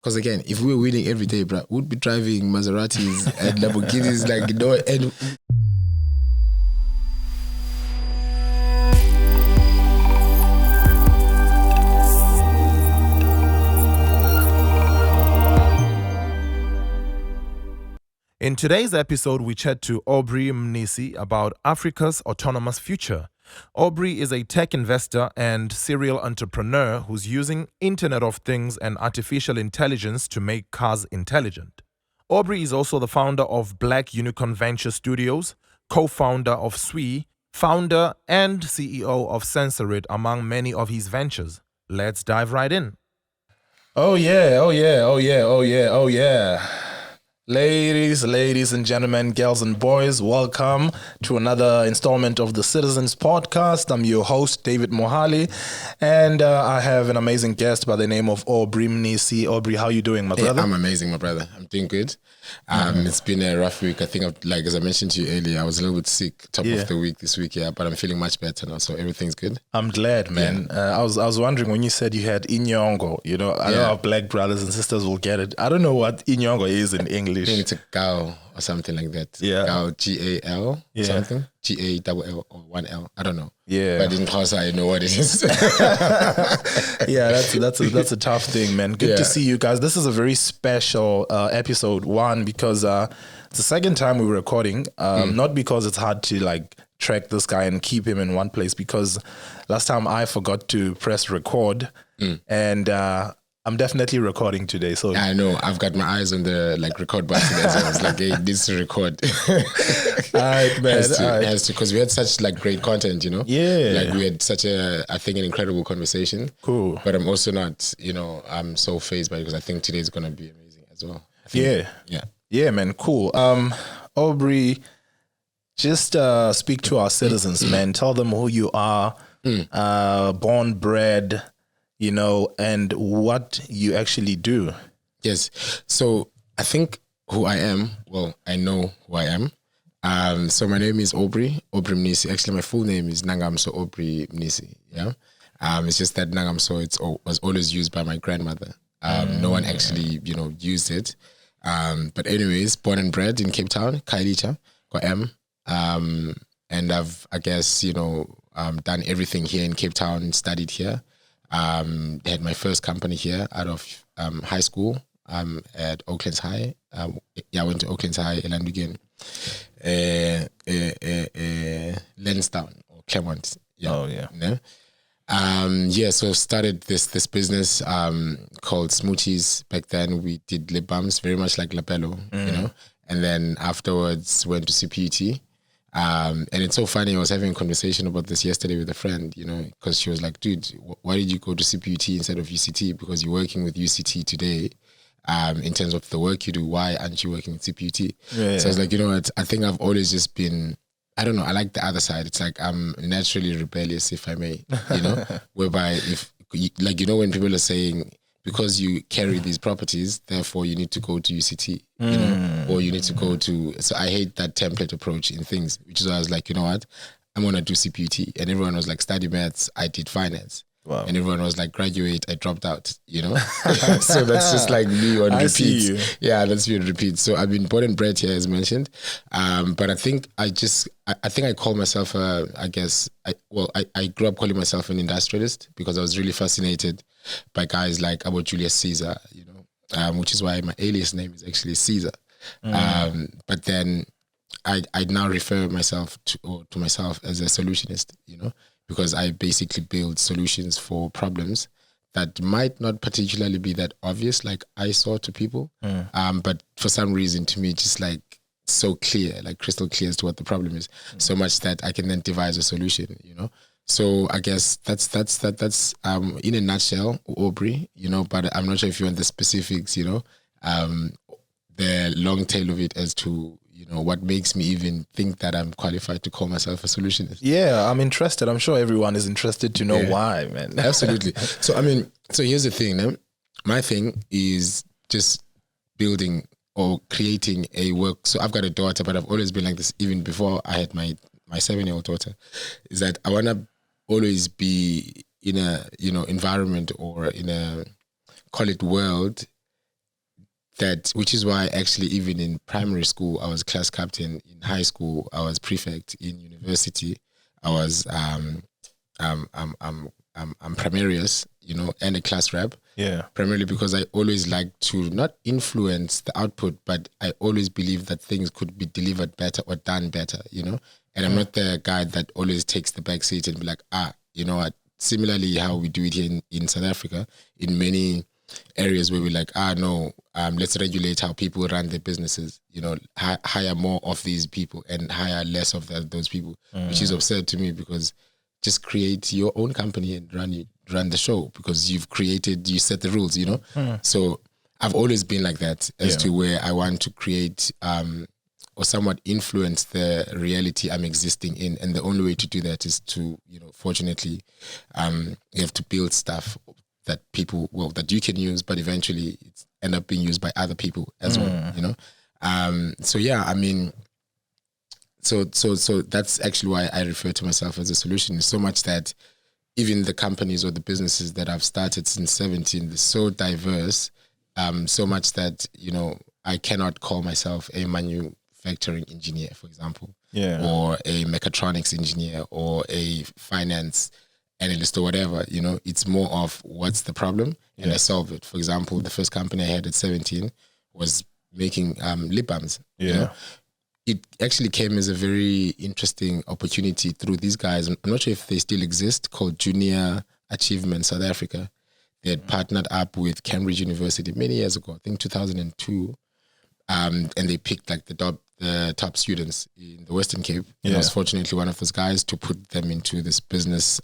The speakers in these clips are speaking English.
Because again, if we were winning every day, bro, we'd be driving Maseratis and Lamborghinis, like, you know, and In today's episode, we chat to Aubrey Mnisi about Africa's autonomous future. Aubrey is a tech investor and serial entrepreneur who's using Internet of Things and artificial intelligence to make cars intelligent. Aubrey is also the founder of Black Unicorn Venture Studios, co-founder of SWE, founder and CEO of Sensorit, among many of his ventures. Let's dive right in. Oh yeah. Ladies and gentlemen, girls and boys, welcome to another installment of the Citizens Podcast. I'm your host, David Mohale, and I have an amazing guest by the name of Aubrey Mnisi. Aubrey, how are you doing, my brother? I'm amazing, my brother. I'm doing good. It's been a rough week. I think, as I mentioned to you earlier, I was a little bit sick, top of the week this week, but I'm feeling much better now, so everything's good. I'm glad, man. Yeah. I was wondering when you said you had Inyongo, I know our black brothers and sisters will get it. I don't know what Inyongo is in English. I think it's a gal or something like that. Yeah. Gal, G-A-L, something. G-A-L-L or 1L. I don't know. Yeah. But in Xhosa, I know what it is. Yeah, that's a tough thing, man. Good to see you guys. This is a very special episode one because it's the second time we're recording. Not because it's hard to track this guy and keep him in one place, because last time I forgot to press record and I'm definitely recording today. So I know I've got my eyes on the record button as I was like, hey, it needs to record. All right, man. Has to, because we had such great content, Yeah. We had such an incredible conversation. Cool. But I'm also not, I'm so fazed by it because I think today is going to be amazing as well. Yeah, man. Cool. Aubrey, just speak to our citizens, man. Tell them who you are, born, bred, and what you actually do. Yes. So I think who I am, I know who I am. So my name is Aubrey Mnisi. Actually, my full name is Nangamso Aubrey Mnisi. Yeah. It's just that Nangamso was always used by my grandmother. No one actually, used it. But anyways, born and bred in Cape Town, Kailicha, M. And I've, done everything here in Cape Town, studied here. Had my first company here out of high school at Oaklands High. I went to Oaklands High, Elandugen, Lansdowne or Claremont. Yeah. Oh, yeah. So started this business called Smoothies. Back then we did lip balms, very much like Lapello, and then afterwards went to CPT. And it's so funny, I was having a conversation about this yesterday with a friend, because she was like, dude, why did you go to CPUT instead of UCT? Because you're working with UCT today. In terms of the work you do, why aren't you working with CPUT? Yeah. So I was like, I think I've always just been, I don't know, I like the other side. It's like I'm naturally rebellious, if I may, whereby if, when people are saying, because you carry these properties, therefore you need to go to UCT, or you need to go to, so I hate that template approach in things, which is why I was like, you know what, I'm going to do CPUT. And everyone was like, study maths, I did finance. Wow. And everyone was like, graduate, I dropped out, So that's just like me on repeat. See you. Yeah, that's me on repeat. So I've been born and bred here, as mentioned. But I think I call myself, I grew up calling myself an industrialist because I was really fascinated by guys like about Julius Caesar, which is why my alias name is actually Caesar. But then I now refer myself to myself as a solutionist, because I basically build solutions for problems that might not particularly be that obvious, like I saw to people. But for some reason, to me, just so clear, crystal clear as to what the problem is, so much that I can then devise a solution, So I guess that's in a nutshell, Aubrey, but I'm not sure if you want the specifics, the long tail of it as to, what makes me even think that I'm qualified to call myself a solutionist. Yeah, I'm interested. I'm sure everyone is interested to know why, man. Absolutely. So, so here's the thing. My thing is just building or creating a work. So I've got a daughter, but I've always been like this even before I had my 7-year-old daughter, is that I want to always be in a, environment or in a, call it world that, which is why actually even in primary school I was class captain, in high school I was prefect, in university I was I'm primarius, and a class rep. Yeah. Primarily because I always like to not influence the output, but I always believe that things could be delivered better or done better, And I'm not the guy that always takes the back seat and be like, you know what? Similarly, how we do it here in South Africa, in many areas where we're like, no, let's regulate how people run their businesses, hire more of these people and hire less of those people, which is absurd to me, because just create your own company and run the show, because you set the rules, So I've always been like that as to where I want to create or somewhat influence the reality I'm existing in. And the only way to do that is to, fortunately, you have to build stuff that that you can use, but eventually it's end up being used by other people as well, So yeah, I mean, so that's actually why I refer to myself as a solution. So much that even the companies or the businesses that I've started since 17, they're so diverse, so much that, I cannot call myself a manufacturing engineer, for example, or a mechatronics engineer or a finance analyst or whatever, it's more of what's the problem and I solve it. For example, the first company I had at 17 was making lip balms. It actually came as a very interesting opportunity through these guys. I'm not sure if they still exist, called Junior Achievement South Africa. They had partnered up with Cambridge University many years ago, I think 2002. And they picked like the top students in the Western Cape. And I was fortunately one of those guys to put them into this business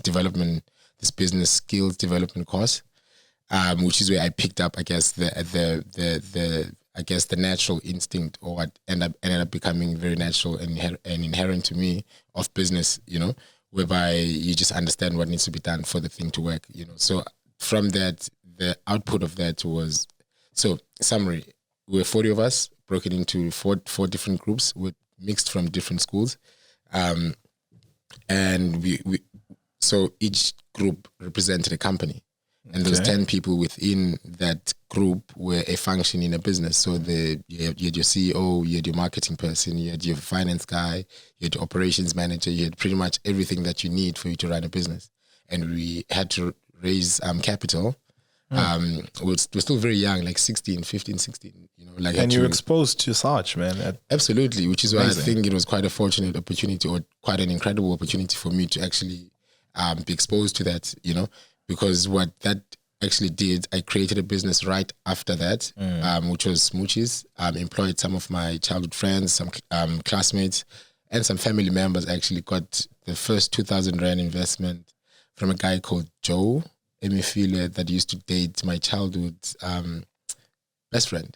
development, this business skills development course, which is where I picked up, I guess, the natural instinct, or what ended up becoming very natural and inherent to me, of business, whereby you just understand what needs to be done for the thing to work, So from that, the output of that was, so summary, we were 40 of us, broken into four different groups, with mixed from different schools. And so each group represented a company. And those 10 people within that group were a function in a business. So you had your CEO, you had your marketing person, you had your finance guy, you had your operations manager, you had pretty much everything that you need for you to run a business. And we had to raise capital. We're still very young, like 15, 16, and you're exposed to such, man. Absolutely, which is why I think it was quite a fortunate opportunity, or quite an incredible opportunity for me to actually be exposed to that, because what that actually did, I created a business right after that, which was Smoochies. Employed some of my childhood friends, some classmates, and some family members. Actually got the first 2,000 Rand investment from a guy called Joe Emifile that used to date my childhood best friend.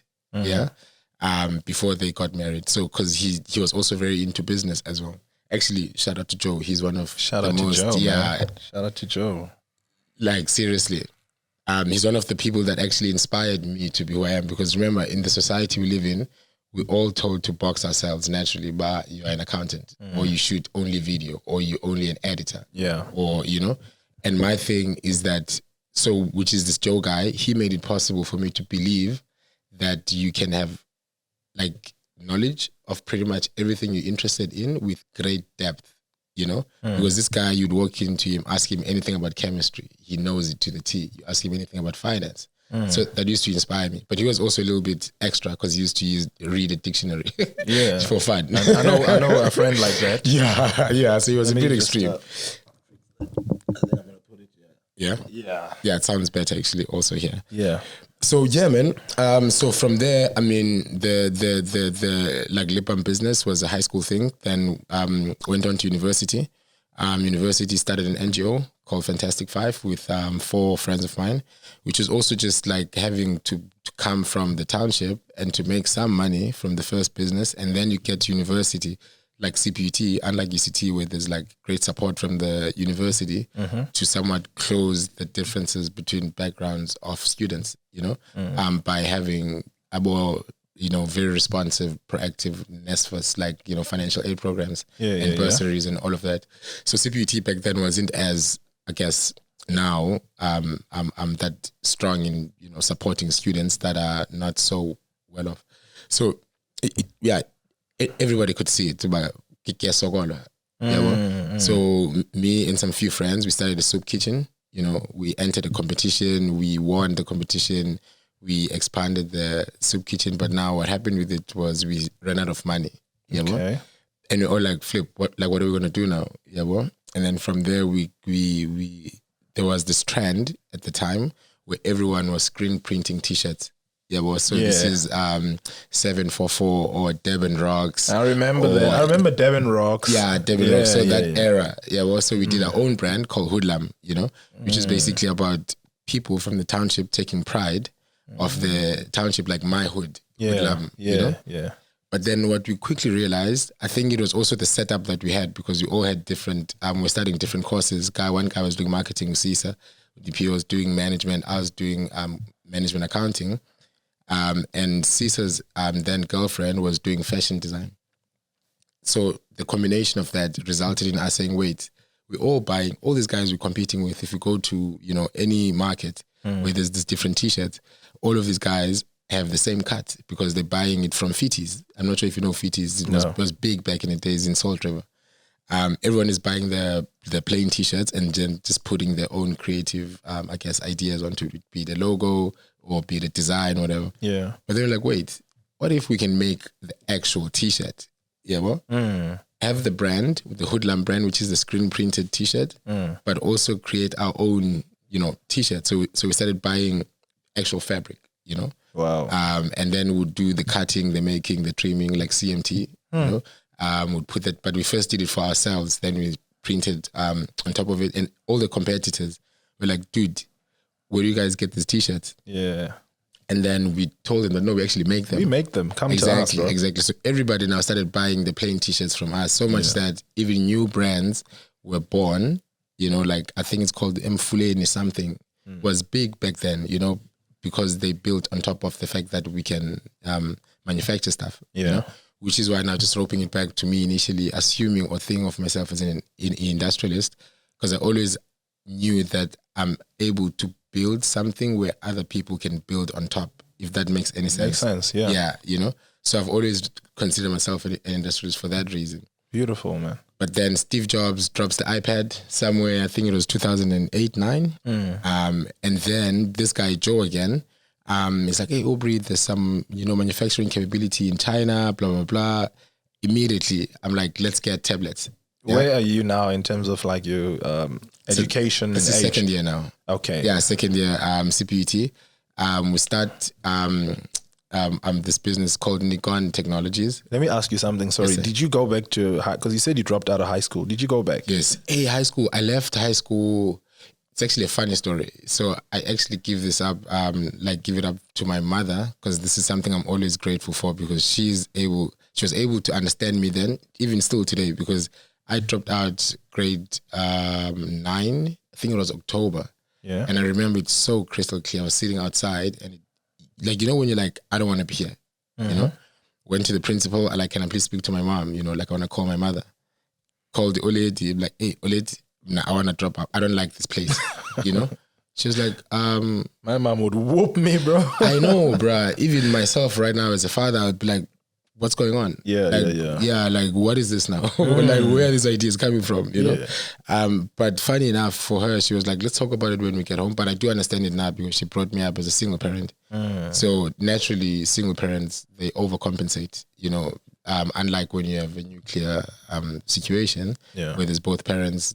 Before they got married. So, because he was also very into business as well. Actually, shout out to Joe. He's one of Shout out to Joe. Like, seriously. He's one of the people that actually inspired me to be who I am. Because remember, in the society we live in, we're all told to box ourselves naturally, but you're an accountant, or you shoot only video, or you're only an editor. Or, and my thing is that, which is this Joe guy, he made it possible for me to believe that you can have like knowledge of pretty much everything you're interested in with great depth, because this guy, you'd walk into him, ask him anything about chemistry, he knows it to the T. You ask him anything about finance. So that used to inspire me. But he was also a little bit extra, because he used to read a dictionary for fun. I know a friend like that. So he was a bit extreme. Yeah, it sounds better actually also here. So yeah, man. So from there, I mean, the like lip balm business was a high school thing. Then went on to university. University started an NGO called Fantastic Five with 4 friends of mine, which is also just like having to come from the township and to make some money from the first business, and then you get to university. Like CPUT, unlike UCT, where there's like great support from the university to somewhat close the differences between backgrounds of students, by having very responsive, proactive NSFAS, like, financial aid programs and bursaries and all of that. So CPUT back then wasn't as, I guess, now I'm that strong in supporting students that are not so well off. So everybody could see it. So me and some few friends, we started a soup kitchen. We entered a competition, we won the competition, we expanded the soup kitchen. But now what happened with it was we ran out of money. Okay. And we all like, flip, what are we gonna do now? And then from there we there was this trend at the time where everyone was screen printing t-shirts. This is 744 or Devon Rocks. I remember that. I remember Devon Rocks. Yeah, Devon Rocks. So that era. So we did our own brand called Hoodlum, which is basically about people from the township taking pride of the township, like my hood. Hoodlum, But then what we quickly realized, I think it was also the setup that we had, because we all had different, we're studying different courses. One guy was doing marketing with CISA. DP was doing management. I was doing management accounting. And Cisa's then girlfriend was doing fashion design. So the combination of that resulted in us saying, wait, we're all buying, all these guys we're competing with, if you go to, any market where there's this different t-shirts, all of these guys have the same cut because they're buying it from Fitties. I'm not sure if you know Fitties. It was big back in the days in Salt River. Everyone is buying the plain t-shirts and then just putting their own creative, ideas onto it, be the logo or be the design or whatever. Yeah. But they're like, wait, what if we can make the actual t-shirt? Have the brand, the Hoodlum brand, which is the screen printed t-shirt, but also create our own, t-shirt. So we started buying actual fabric, Wow. And then we'd do the cutting, the making, the trimming, like CMT, we'd put that, but we first did it for ourselves. Then we printed on top of it, and all the competitors were like, dude, where do you guys get these t-shirts? Yeah. And then we told them that no, we actually make them. We make them. Come to us, bro. Exactly. So everybody now started buying the plain t-shirts from us, so much that even new brands were born, like I think it's called Mfuleni something, was big back then, because they built on top of the fact that we can manufacture stuff, which is why now just roping it back to me initially, assuming or thinking of myself as an industrialist, because I always knew that I'm able to build something where other people can build on top, if that makes any sense. Makes sense, yeah. Yeah, So I've always considered myself an industrialist for that reason. Beautiful, man. But then Steve Jobs drops the iPad somewhere, I think it was 2008-9. And then this guy, Joe again, is like, hey, Aubrey, there's some, manufacturing capability in China, blah, blah, blah. Immediately, I'm like, let's get tablets. Yeah. Where are you now in terms of like your education? It's the second year now. Okay. Yeah, second year CPUT. We start this business called Nikon Technologies. Let me ask you something. Sorry, Yes, did you go back to high? Because you said you dropped out of high school. Did you go back? Yes. Hey, high school. I left high school. It's actually a funny story. So I actually give this up, give it up to my mother, because this is something I'm always grateful for, because she was able to understand me then, even still today, because I dropped out grade 9. I think it was October. Yeah. And I remember it so crystal clear. I was sitting outside and when you're like, I don't want to be here, went to the principal. Can I please speak to my mom? I want to call my mother. Called the old lady. I'm like, hey, old lady, nah, I want to drop out. I don't like this place, She was like, my mom would whoop me, bro. I know, bro. Even myself right now as a father, I'd be like, what's going on? Yeah. Like, what is this now? Like, where are these ideas coming from? But funny enough, for her, she was like, let's talk about it when we get home. But I do understand it now, because she brought me up as a single parent. So naturally, single parents, they overcompensate, unlike when you have a nuclear situation where there's both parents,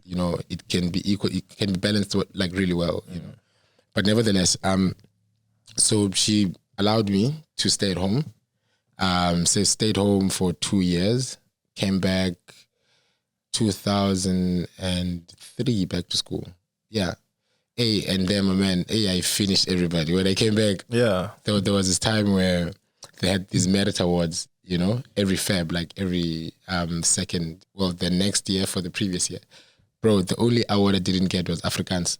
it can be equal, it can be balanced like really well, But nevertheless, so she allowed me to stay at home. So stayed home for 2 years, came back 2003 back to school. Yeah. And then my man, I finished everybody. When I came back, there was this time where they had these merit awards, every Feb, like every second, the next year for the previous year. Bro, the only award I didn't get was Afrikaans.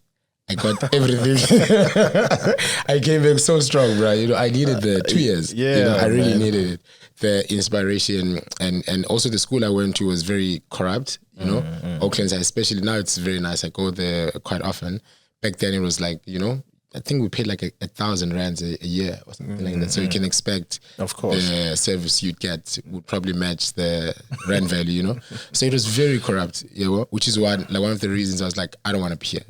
I got everything. I came back so strong, bro. I needed the 2 years. I really needed it. The inspiration and also the school I went to was very corrupt, Oakland, especially now it's very nice. I go there quite often. back then it was like, I think we paid like 1,000 rands a year or something like that. So you can expect, of course, the service you'd get would probably match the rand value, So it was very corrupt, which is one of the reasons I was like, I don't want to be here,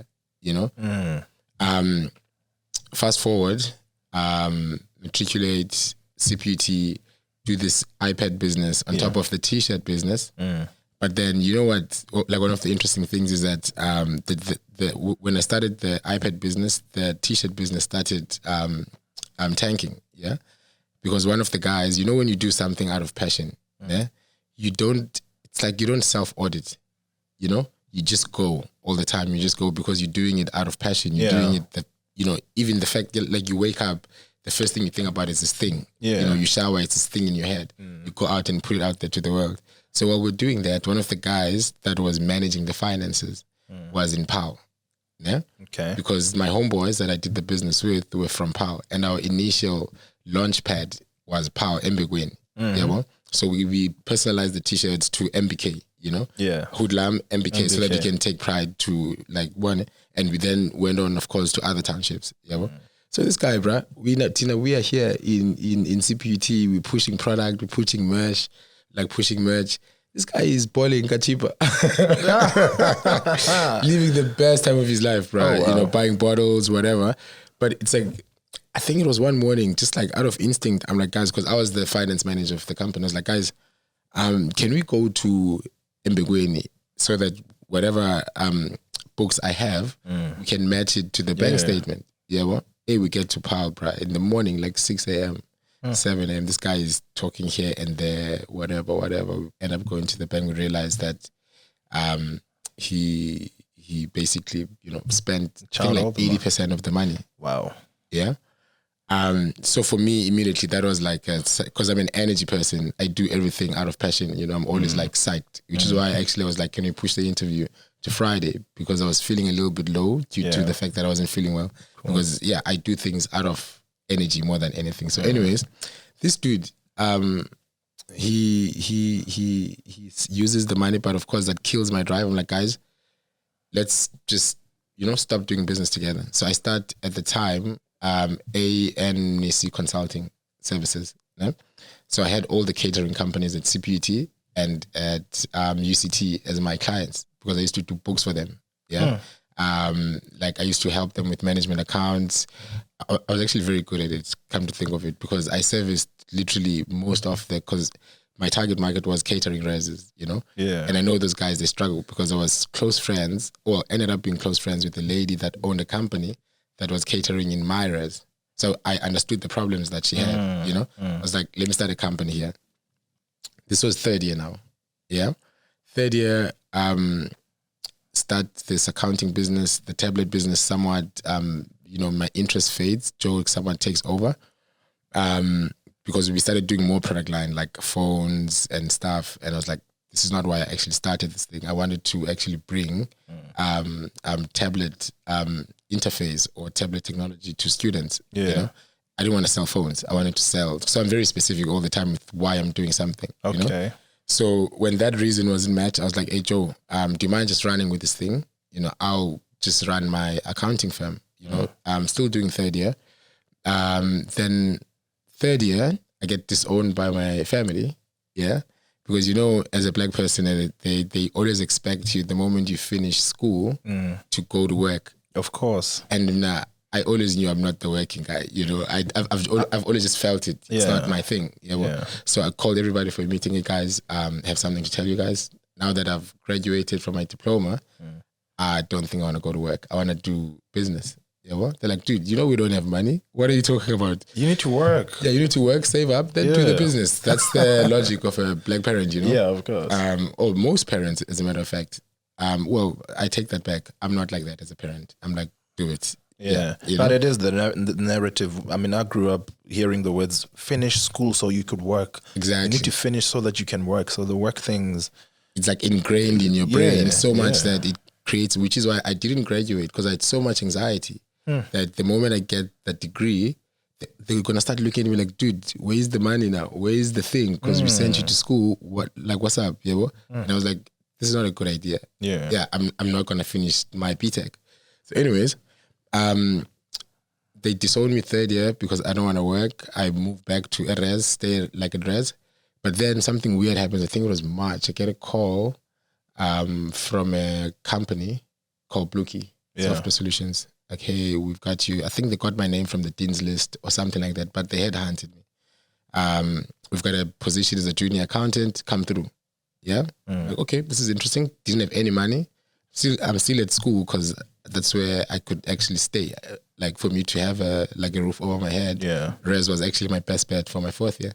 Fast forward, matriculate, CPT, do this iPad business on top of the T-shirt business. But then, you know what? Like, one of the interesting things is that when I started the iPad business, the T-shirt business started tanking. Yeah, because one of the guys, when you do something out of passion, you don't. It's like you don't self-audit. You just go all the time. You just go because you're doing it out of passion. You're doing it. Even the fact that, like, you wake up, the first thing you think about is this thing. You shower, it's this thing in your head. You go out and put it out there to the world. So while we're doing that, one of the guys that was managing the finances was in POW. Yeah? Okay. Because my homeboys that I did the business with were from POW. And our initial launch pad was POW, Mbegweni. Yeah, so we personalized the T-shirts to MBK, Yeah. Hoodlam, MBK, so that we can take pride to, like, one. And we then went on, of course, to other townships. Yeah, So this guy, bruh, we are here in CPUT, we're pushing product, we're pushing merch. This guy is balling Kachipa. Living the best time of his life, bro. Oh, wow. Buying bottles, whatever. But it's like, I think it was one morning, just like out of instinct, I'm like, guys, because I was the finance manager of the company. I was like, guys, can we go to Mbegweni so that whatever books I have, we can match it to the bank statement? Yeah, well, hey, we get to POW, bro, in the morning, like 6 a.m. 7 a.m. This guy is talking here and there, whatever. We end up going to the bank. We realize that he basically, spent I think like 80% of the money. Wow. Yeah. So for me, immediately that was like, because I'm an energy person, I do everything out of passion. I'm always like psyched, which is why I was like, can we push the interview to Friday? Because I was feeling a little bit low due to the fact that I wasn't feeling well. Cool. Because I do things out of energy more than anything. So anyways, this dude, he uses the money, but of course that kills my drive. I'm like, guys, let's just, stop doing business together. So I start at the time, Aubrey Mnisi Consulting Services. Yeah? So I had all the catering companies at CPUT and at UCT as my clients because I used to do books for them. Yeah. Like I used to help them with management accounts. I was actually very good at it, come to think of it, because I serviced literally most of because my target market was catering reses, Yeah. And I know those guys, they struggle because I was ended up being close friends with the lady that owned a company that was catering in my res. So I understood the problems that she had, I was like, let me start a company here. This was third year now. Yeah. Third year, start this accounting business, the tablet business somewhat, my interest fades. Joe somewhat takes over because we started doing more product line like phones and stuff. And I was like, this is not why I actually started this thing. I wanted to actually bring tablet interface or tablet technology to students. Yeah. I didn't want to sell phones. I wanted to sell. So I'm very specific all the time with why I'm doing something. Okay. So when that reason wasn't matched, I was like, hey, Joe, do you mind just running with this thing? I'll just run my accounting firm. I'm still doing third year. Then third year, I get disowned by my family. Yeah. Because, as a black person, they always expect you the moment you finish school to go to work. Of course. And I always knew I'm not the working guy. I've always just felt it. It's not my thing. So I called everybody for a meeting. Hey guys, have something to tell you guys. Now that I've graduated from my diploma, I don't think I want to go to work. I want to do business. They're like, dude, we don't have money. What are you talking about? You need to work. Yeah, you need to work, save up, then do the business. That's the logic of a black parent, Yeah, of course. Or most parents, as a matter of fact. Well, I take that back. I'm not like that as a parent. I'm like, do it. Yeah. But it is the narrative. I mean, I grew up hearing the words, finish school so you could work. Exactly. You need to finish so that you can work. So the work things. It's like ingrained in your brain so much that it creates, which is why I didn't graduate, because I had so much anxiety that the moment I get that degree, they're going to start looking at me like, dude, where's the money now? Where's the thing? Because we sent you to school. What's up? And I was like, this is not a good idea. Yeah. I'm not going to finish my BTech. So anyways, They disowned me third year because I don't want to work. I moved back to a res, stay like a res. But then something weird happens. I think it was March. I get a call from a company called Bluekey Software Solutions. Like, hey, we've got you. I think they got my name from the dean's list or something like that, but they had hunted me. We've got a position as a junior accountant. Come through. Yeah. Like, okay, this is interesting. Didn't have any money. I'm still at school because that's where I could actually stay. Like for me to have a roof over my head. Yeah. Res was actually my best bet for my fourth year.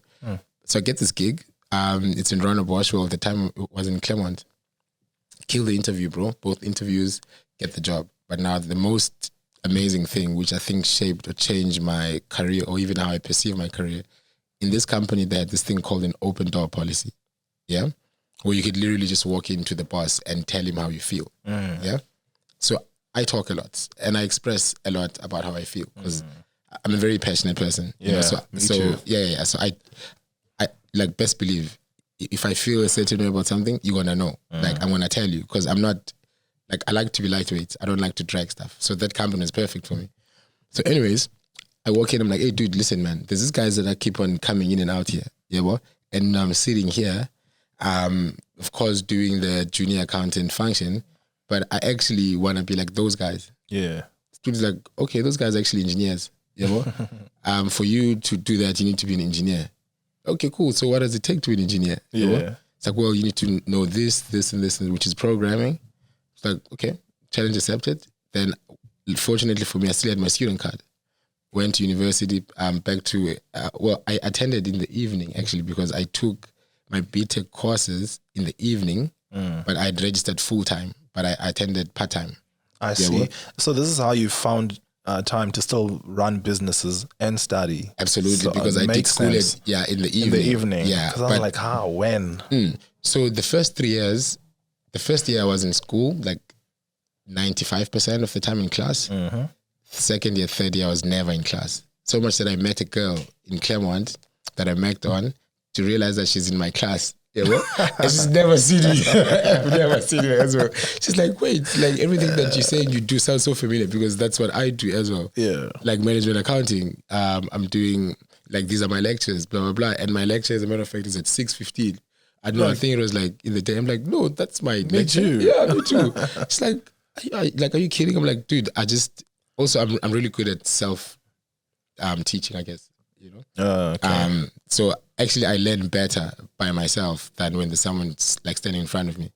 So I get this gig. It's in Rondebosch. Well, at the time it was in Claremont. Kill the interview, bro. Both interviews, get the job. But now the most amazing thing, which I think shaped or changed my career or even how I perceive my career, in this company, they had this thing called an open door policy. Yeah. Where you could literally just walk into the boss and tell him how you feel. Yeah. So I talk a lot and I express a lot about how I feel because I'm a very passionate person. Yeah. You know? Me too. Yeah. So I like best believe if I feel a certain way about something, you're gonna know. Like I'm gonna tell you because I'm not like I like to be lightweight. I don't like to drag stuff. So that company is perfect for me. So anyways, I walk in, I'm like, hey dude, listen man, there's these guys that I keep on coming in and out here. Yeah, boy. And I'm sitting here, of course doing the junior accountant function, but I actually wanna be like those guys. Yeah. Dude's like, okay, those guys are actually engineers. Yeah, boy. For you to do that, you need to be an engineer. Okay, cool. So what does it take to be an engineer? Yeah. You know? It's like, well, you need to know this, and this, which is programming. It's like, okay, challenge accepted. Then, fortunately for me, I still had my student card. Went to university, back to, I attended in the evening, actually, because I took my BTech courses in the evening, but I'd registered full-time, but I attended part-time. I see. Well, so this is how you found time to still run businesses and study. Absolutely, So because I did school in the evening. In the evening. Yeah. Because I was like, how, when? So the first year I was in school, like 95% of the time in class. Second year, third year, I was never in class. So much that I met a girl in Claremont that I met on to realize that she's in my class. Yeah, well, and she's never seen me. I've never seen her as well. She's like, wait, like everything that you're saying you do sounds so familiar because that's what I do as well. Yeah. Like management accounting. I'm doing, like, these are my lectures, blah, blah, blah. And my lecture, as a matter of fact, is at 6:15. I don't know, I think it was like in the day. I'm like, no, that's my lecture. too. Yeah, me too. It's like, are you kidding? I'm like, dude, I'm really good at self teaching, I guess. You know? Okay. So actually I learn better by myself than when there's someone like standing in front of me.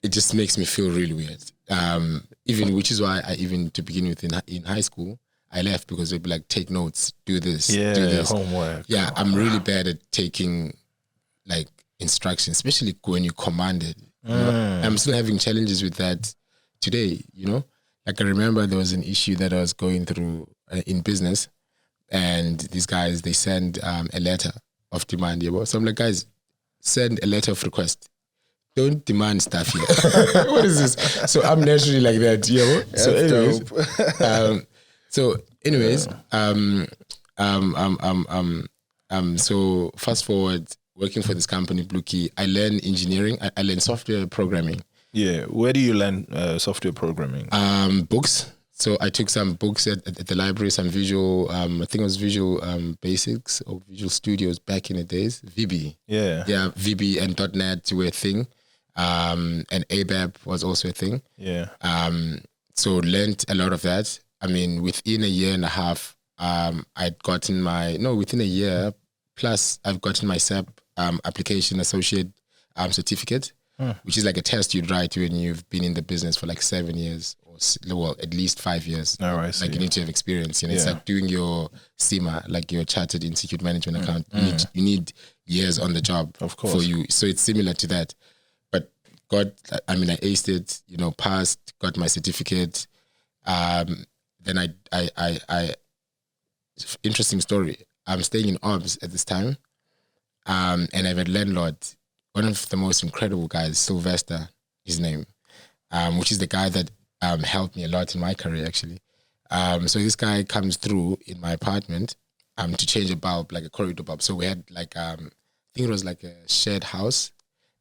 It just makes me feel really weird. Which is why to begin with in high school, I left because they'd be like, take notes, do this, do this. Homework. Yeah, I'm really bad at taking like instructions, especially when you command it. You know? I'm still having challenges with that today, you know? Like I remember there was an issue that I was going through in business. And these guys, they send a letter of demand. Yeah, so I'm like, guys, send a letter of request. Don't demand stuff here. What is this? So I'm naturally like that. Yeah. So anyways, so fast forward, working for this company, Bluekey, I learned engineering. I learned software programming. Yeah. Where do you learn software programming? Books. So I took some books at the library, some visual, I think it was Visual Basics or Visual Studios back in the days, VB. Yeah. Yeah, VB and .NET were a thing. And ABAP was also a thing. Yeah. So learned a lot of that. I mean, within a year and a half, within a year plus, I've gotten my SAP application associate certificate, which is like a test you'd write when you've been in the business for like 7 years. Well, at least 5 years. Oh, I see. Like you need to have experience. You know, it's like doing your CIMA, like your Chartered Institute Management account. You need years on the job, of course, for you. So it's similar to that. But I aced it. You know, passed, got my certificate. Then I interesting story. I'm staying in Orbs at this time, and I have a landlord, one of the most incredible guys, Sylvester, his name, which is the guy that helped me a lot in my career, actually. So this guy comes through in my apartment to change a bulb, like a corridor bulb. So we had like, I think it was like a shared house,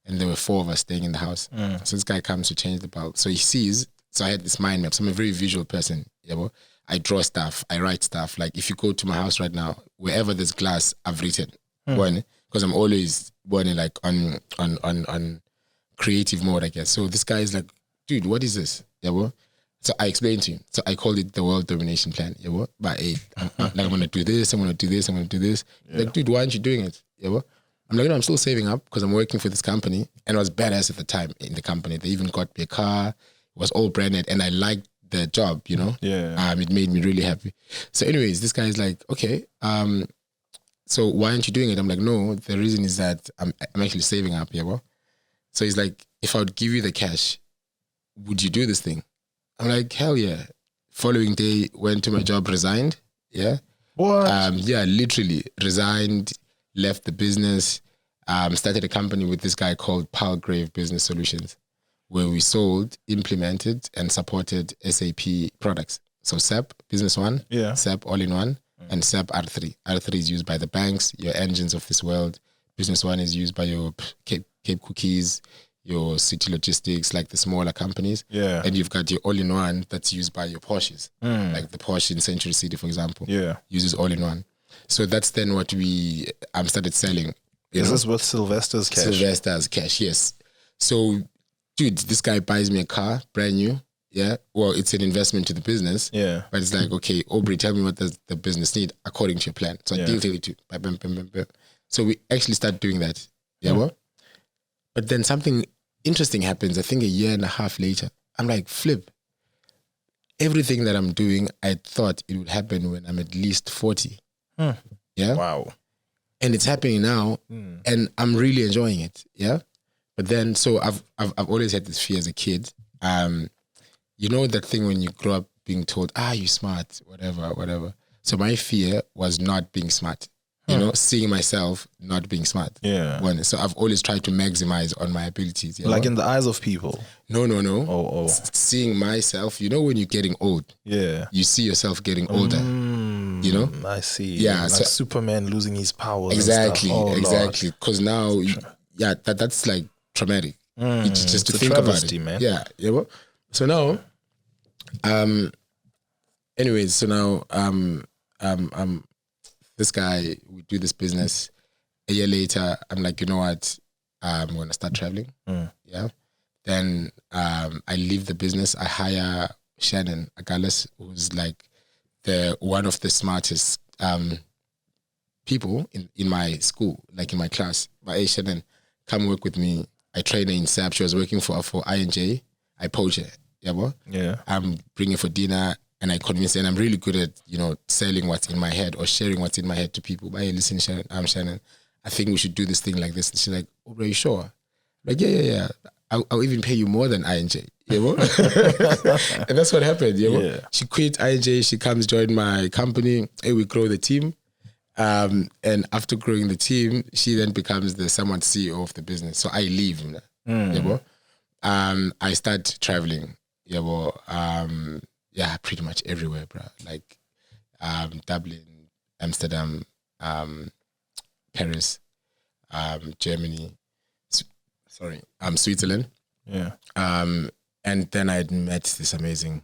and there were 4 of us staying in the house. So this guy comes to change the bulb. So he sees, so I had this mind map. So I'm a very visual person. Yeah, well, I draw stuff, I write stuff. Like if you go to my house right now, wherever there's glass, I've written. Because I'm always like on creative mode, I guess. So this guy is like, dude, what is this? Yeah, well. So I explained to him. So I called it the World Domination Plan. Yeah, well. But hey, I'm gonna do this, I'm gonna do this, I'm gonna do this. Yeah. Like, dude, why aren't you doing it? Yeah, well. I'm like, no, I'm still saving up because I'm working for this company. And I was badass at the time in the company. They even got me a car. It was all branded and I liked the job, you know? Yeah. It made me really happy. So anyways, this guy is like, okay, so why aren't you doing it? I'm like, no, the reason is that I'm actually saving up, yeah, well. So he's like, if I would give you the cash, would you do this thing? I'm like, hell yeah. Following day, went to my job, resigned, yeah. What? Yeah, literally resigned, left the business, started a company with this guy called Palgrave Business Solutions, where we sold, implemented, and supported SAP products. So SAP Business One, SAP All-in-One, and SAP R3. R3 is used by the banks, your engines of this world. Business One is used by your Cape Cookies, your City Logistics, like the smaller companies. Yeah. And you've got your All-in-One that's used by your Porsches. Like the Porsche in Century City, for example, uses All-in-One. So that's then what we started selling. Is this with Sylvester's cash? Sylvester's cash, yes. So, dude, this guy buys me a car, brand new. Yeah. Well, it's an investment to the business. Yeah. But it's like, okay, Aubrey, tell me what does the business need according to your plan. So I detail it to you. So we actually start doing that. Yeah. Well, but then something interesting happens. I think a year and a half later, I'm like, flip. Everything that I'm doing, I thought it would happen when I'm at least 40. Yeah. Wow. And it's happening now, and I'm really enjoying it. Yeah. But then, so I've always had this fear as a kid. You know that thing when you grow up being told, you're smart, whatever. So my fear was not being smart. You know, seeing myself not being smart. Yeah. So I've always tried to maximize on my abilities. Like in the eyes of people. No. Oh. Seeing myself, you know, when you're getting old. Yeah. You see yourself getting older. You know? I see. Yeah. Like so Superman losing his powers. Exactly. And stuff. Exactly. Because now, that's like traumatic. Just to think travesty, about it, man. Yeah. You know? So now, anyways, so now, this guy, we do this business. A year later, I'm like, you know what? I'm going to start traveling. Yeah. Then I leave the business. I hire Shannon Agalis, who's like one of the smartest people in my school, like in my class. But hey, Shannon, come work with me. I train her in SAP. She was working for INJ. I poach her. Yeah, bro? Yeah. I'm bringing her for dinner. And I convince her, and I'm really good at, you know, selling what's in my head or sharing what's in my head to people. But hey, listen, Shannon, I'm Shannon. I think we should do this thing like this. And she's like, oh, are you sure? I'm like, yeah. I'll even pay you more than INJ. You know? And that's what happened. You know? Yeah. She quit INJ. She comes join my company. Hey, we grow the team. And after growing the team, she then becomes the somewhat CEO of the business. So I leave. You know? I start traveling. You know? Yeah, pretty much everywhere, bro. Like Dublin, Amsterdam, Paris, Germany, Switzerland. Yeah. And then I met this amazing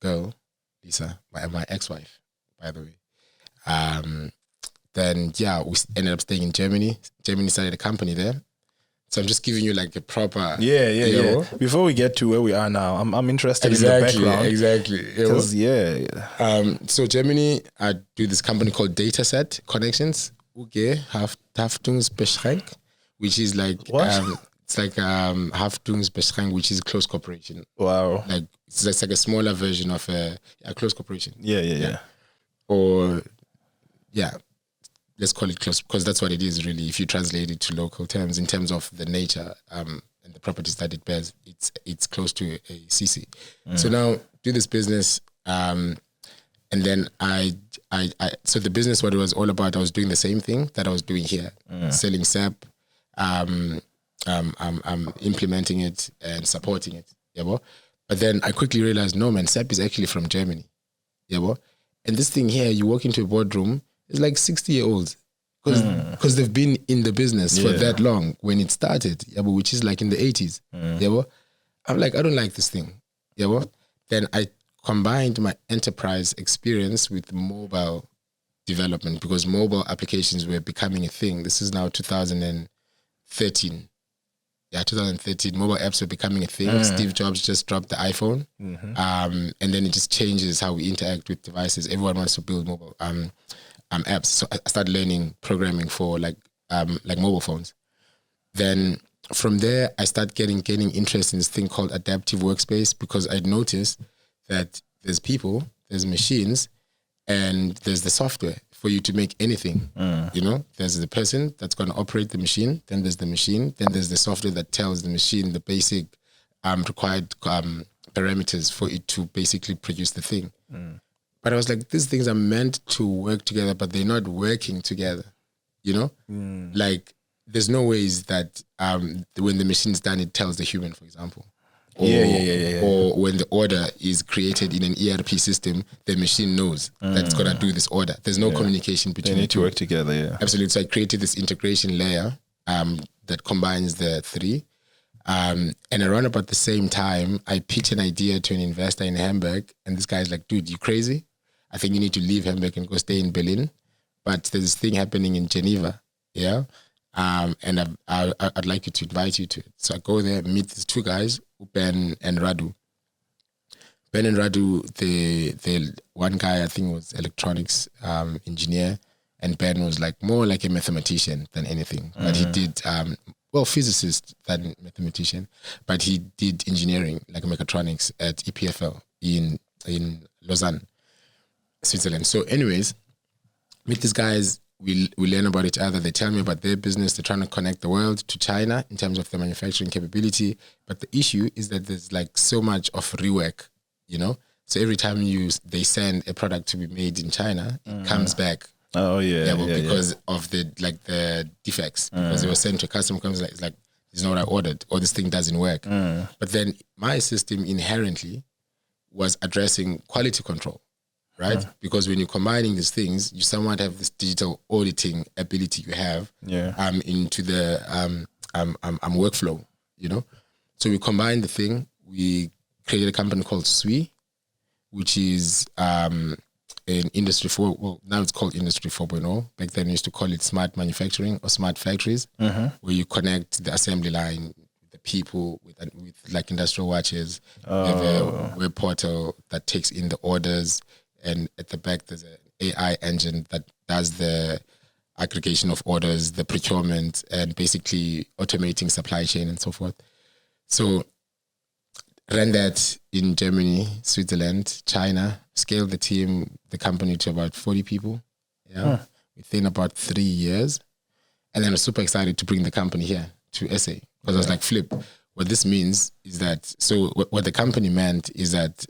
girl, Lisa, my ex-wife, by the way. Then we ended up staying in Germany. Germany started a company there. So I'm just giving you like a proper... Yeah. Before we get to where we are now, I'm interested in the background. Exactly. Because, so Germany, I do this company called Dataset Connections, Haftungsbeschränk, which is like... What? It's like Haftungsbeschränk, which is close corporation. Wow. Like it's like a smaller version of a close corporation. Yeah. Or, let's call it close, because that's what it is really. If you translate it to local terms, in terms of the nature and the properties that it bears, it's close to a CC. So now do this business, and then so the business, what it was all about, I was doing the same thing that I was doing here, selling SAP, implementing it and supporting it. Yeah, bro? But then I quickly realized, no man, SAP is actually from Germany. Yeah, bro? And this thing here, you walk into a boardroom, it's like 60-year-olds because they've been in the business for that long when it started, which is like in the 80s. I'm like, I don't like this thing. Then I combined my enterprise experience with mobile development, because mobile applications were becoming a thing. This is now 2013. Yeah, 2013, mobile apps were becoming a thing. Steve Jobs just dropped the iPhone. And then it just changes how we interact with devices. Everyone wants to build mobile apps. So I started learning programming for like mobile phones. Then from there, I started gaining interest in this thing called adaptive workspace, because I'd noticed that there's people, there's machines, and there's the software for you to make anything. You know, there's the person that's going to operate the machine, then there's the machine, then there's the software that tells the machine the basic required parameters for it to basically produce the thing. But I was like, these things are meant to work together, but they're not working together. You know, like there's no ways that when the machine's done, it tells the human, for example. Or when the order is created in an ERP system, the machine knows that it's going to do this order. There's no communication between They need to work together, Absolutely. So I created this integration layer that combines the three. And around about the same time, I pitched an idea to an investor in Hamburg. And this guy's like, dude, you crazy? I think you need to leave Hamburg and go stay in Berlin. But there's this thing happening in Geneva, and I'd like you to invite you to it. So I go there, meet these two guys, Ben and Radu. Ben and Radu, the one guy I think was electronics engineer, and Ben was like more like a mathematician than anything. But he did physicist than mathematician, but he did engineering like mechatronics at EPFL in Lausanne, Switzerland. So, anyways, meet these guys. We learn about each other. They tell me about their business. They're trying to connect the world to China in terms of their manufacturing capability. But the issue is that there's like so much of rework, you know? So every time they send a product to be made in China, it comes back. Oh, yeah. Because of the defects. Because they were sent to a customer, comes like, it's like, this is not what I ordered, or this thing doesn't work. But then my system inherently was addressing quality control. Right? Because when you're combining these things, you somewhat have this digital auditing ability you have into the workflow, you know? So we combined the thing. We created a company called SWE, which is an industry now it's called Industry 4.0. Back then we used to call it smart manufacturing or smart factories, where you connect the assembly line, the people with like industrial watches. You have a web portal that takes in the orders, and at the back, there's an AI engine that does the aggregation of orders, the procurement, and basically automating supply chain and so forth. So ran that in Germany, Switzerland, China, scaled the company to about 40 people, within about 3 years. And then I was super excited to bring the company here to SA, because I was like, flip. What this means is that, so what the company meant is that,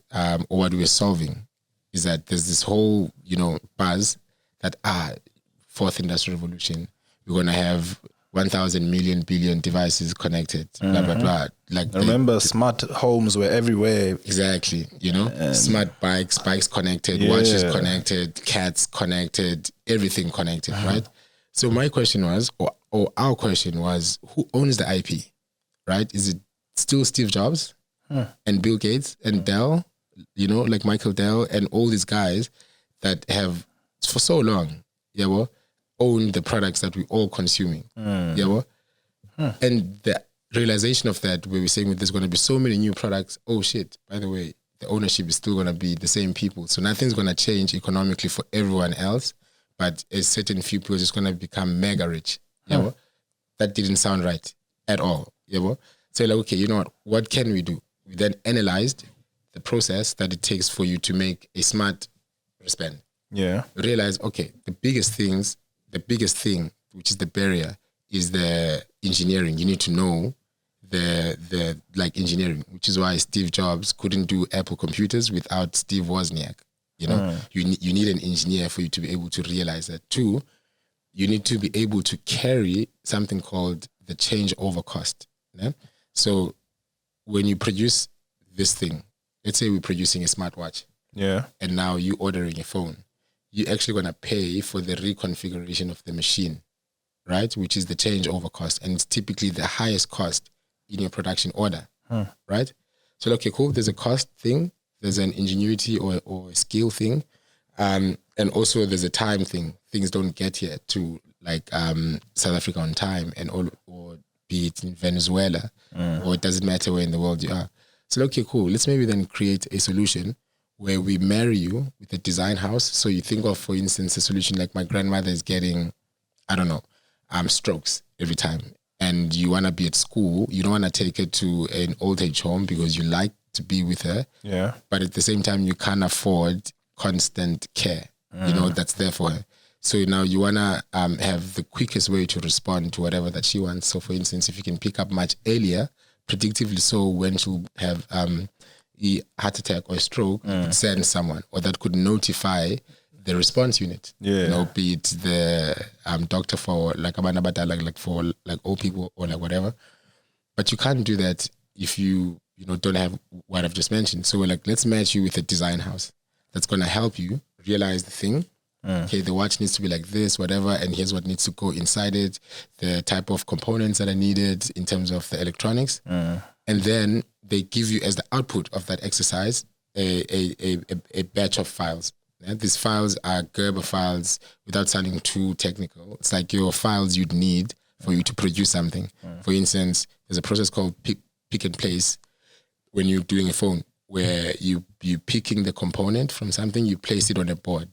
or what we were solving, is that there's this whole, buzz that fourth industrial revolution, we're going to have 1,000 million billion devices connected, blah, blah, blah. Like I remember smart homes were everywhere. Exactly, smart bikes connected, watches connected, cats connected, everything connected, right? So my question was, or our question was, who owns the IP, right? Is it still Steve Jobs and Bill Gates and Dell? Like Michael Dell and all these guys that have for so long, owned the products that we're all consuming. And the realization of that, where we're saying there's going to be so many new products, oh shit, by the way, the ownership is still going to be the same people. So nothing's going to change economically for everyone else, but a certain few people are just going to become mega rich. That didn't sound right at all. So like, okay, you know what can we do? We then analyzed the process that it takes for you to make a smart wristband. Realize, okay, the biggest thing, which is the barrier, is the engineering. You need to know the engineering, which is why Steve Jobs couldn't do Apple computers without Steve Wozniak. You need an engineer for you to be able to realize that. Two, you need to be able to carry something called the changeover cost. So when you produce this thing, let's say we're producing a smartwatch, and now you're ordering a phone, you're actually going to pay for the reconfiguration of the machine, right? Which is the changeover cost. And it's typically the highest cost in your production order, right? So, okay, cool. There's a cost thing there's an ingenuity or a skill thing, and also there's a time thing. Things don't get here to like South Africa on time, and or be it in Venezuela, or it doesn't matter where in the world you are. So okay, cool. Let's maybe then create a solution where we marry you with a design house. So you think of, for instance, a solution like my grandmother is getting, I don't know, strokes every time, and you want to be at school. You don't want to take her to an old age home because you like to be with her. Yeah. But at the same time, you can't afford constant care, that's there for her. So now you want to have the quickest way to respond to whatever that she wants. So for instance, if you can pick up much earlier, predictively so when she'll have a heart attack or a stroke, you could send someone, or that could notify the response unit. Yeah. Be it the doctor for like like for like old people or like whatever. But you can't do that if you don't have what I've just mentioned. So we're like, let's match you with a design house that's gonna help you realize the thing. Okay, the watch needs to be like this, whatever, and here's what needs to go inside it, the type of components that are needed in terms of the electronics. And then they give you as the output of that exercise a batch of files. Yeah? These files are Gerber files without sounding too technical. It's like your files you'd need for you to produce something. For instance, there's a process called pick and place when you're doing a phone, where you picking the component from something, you place it on a board,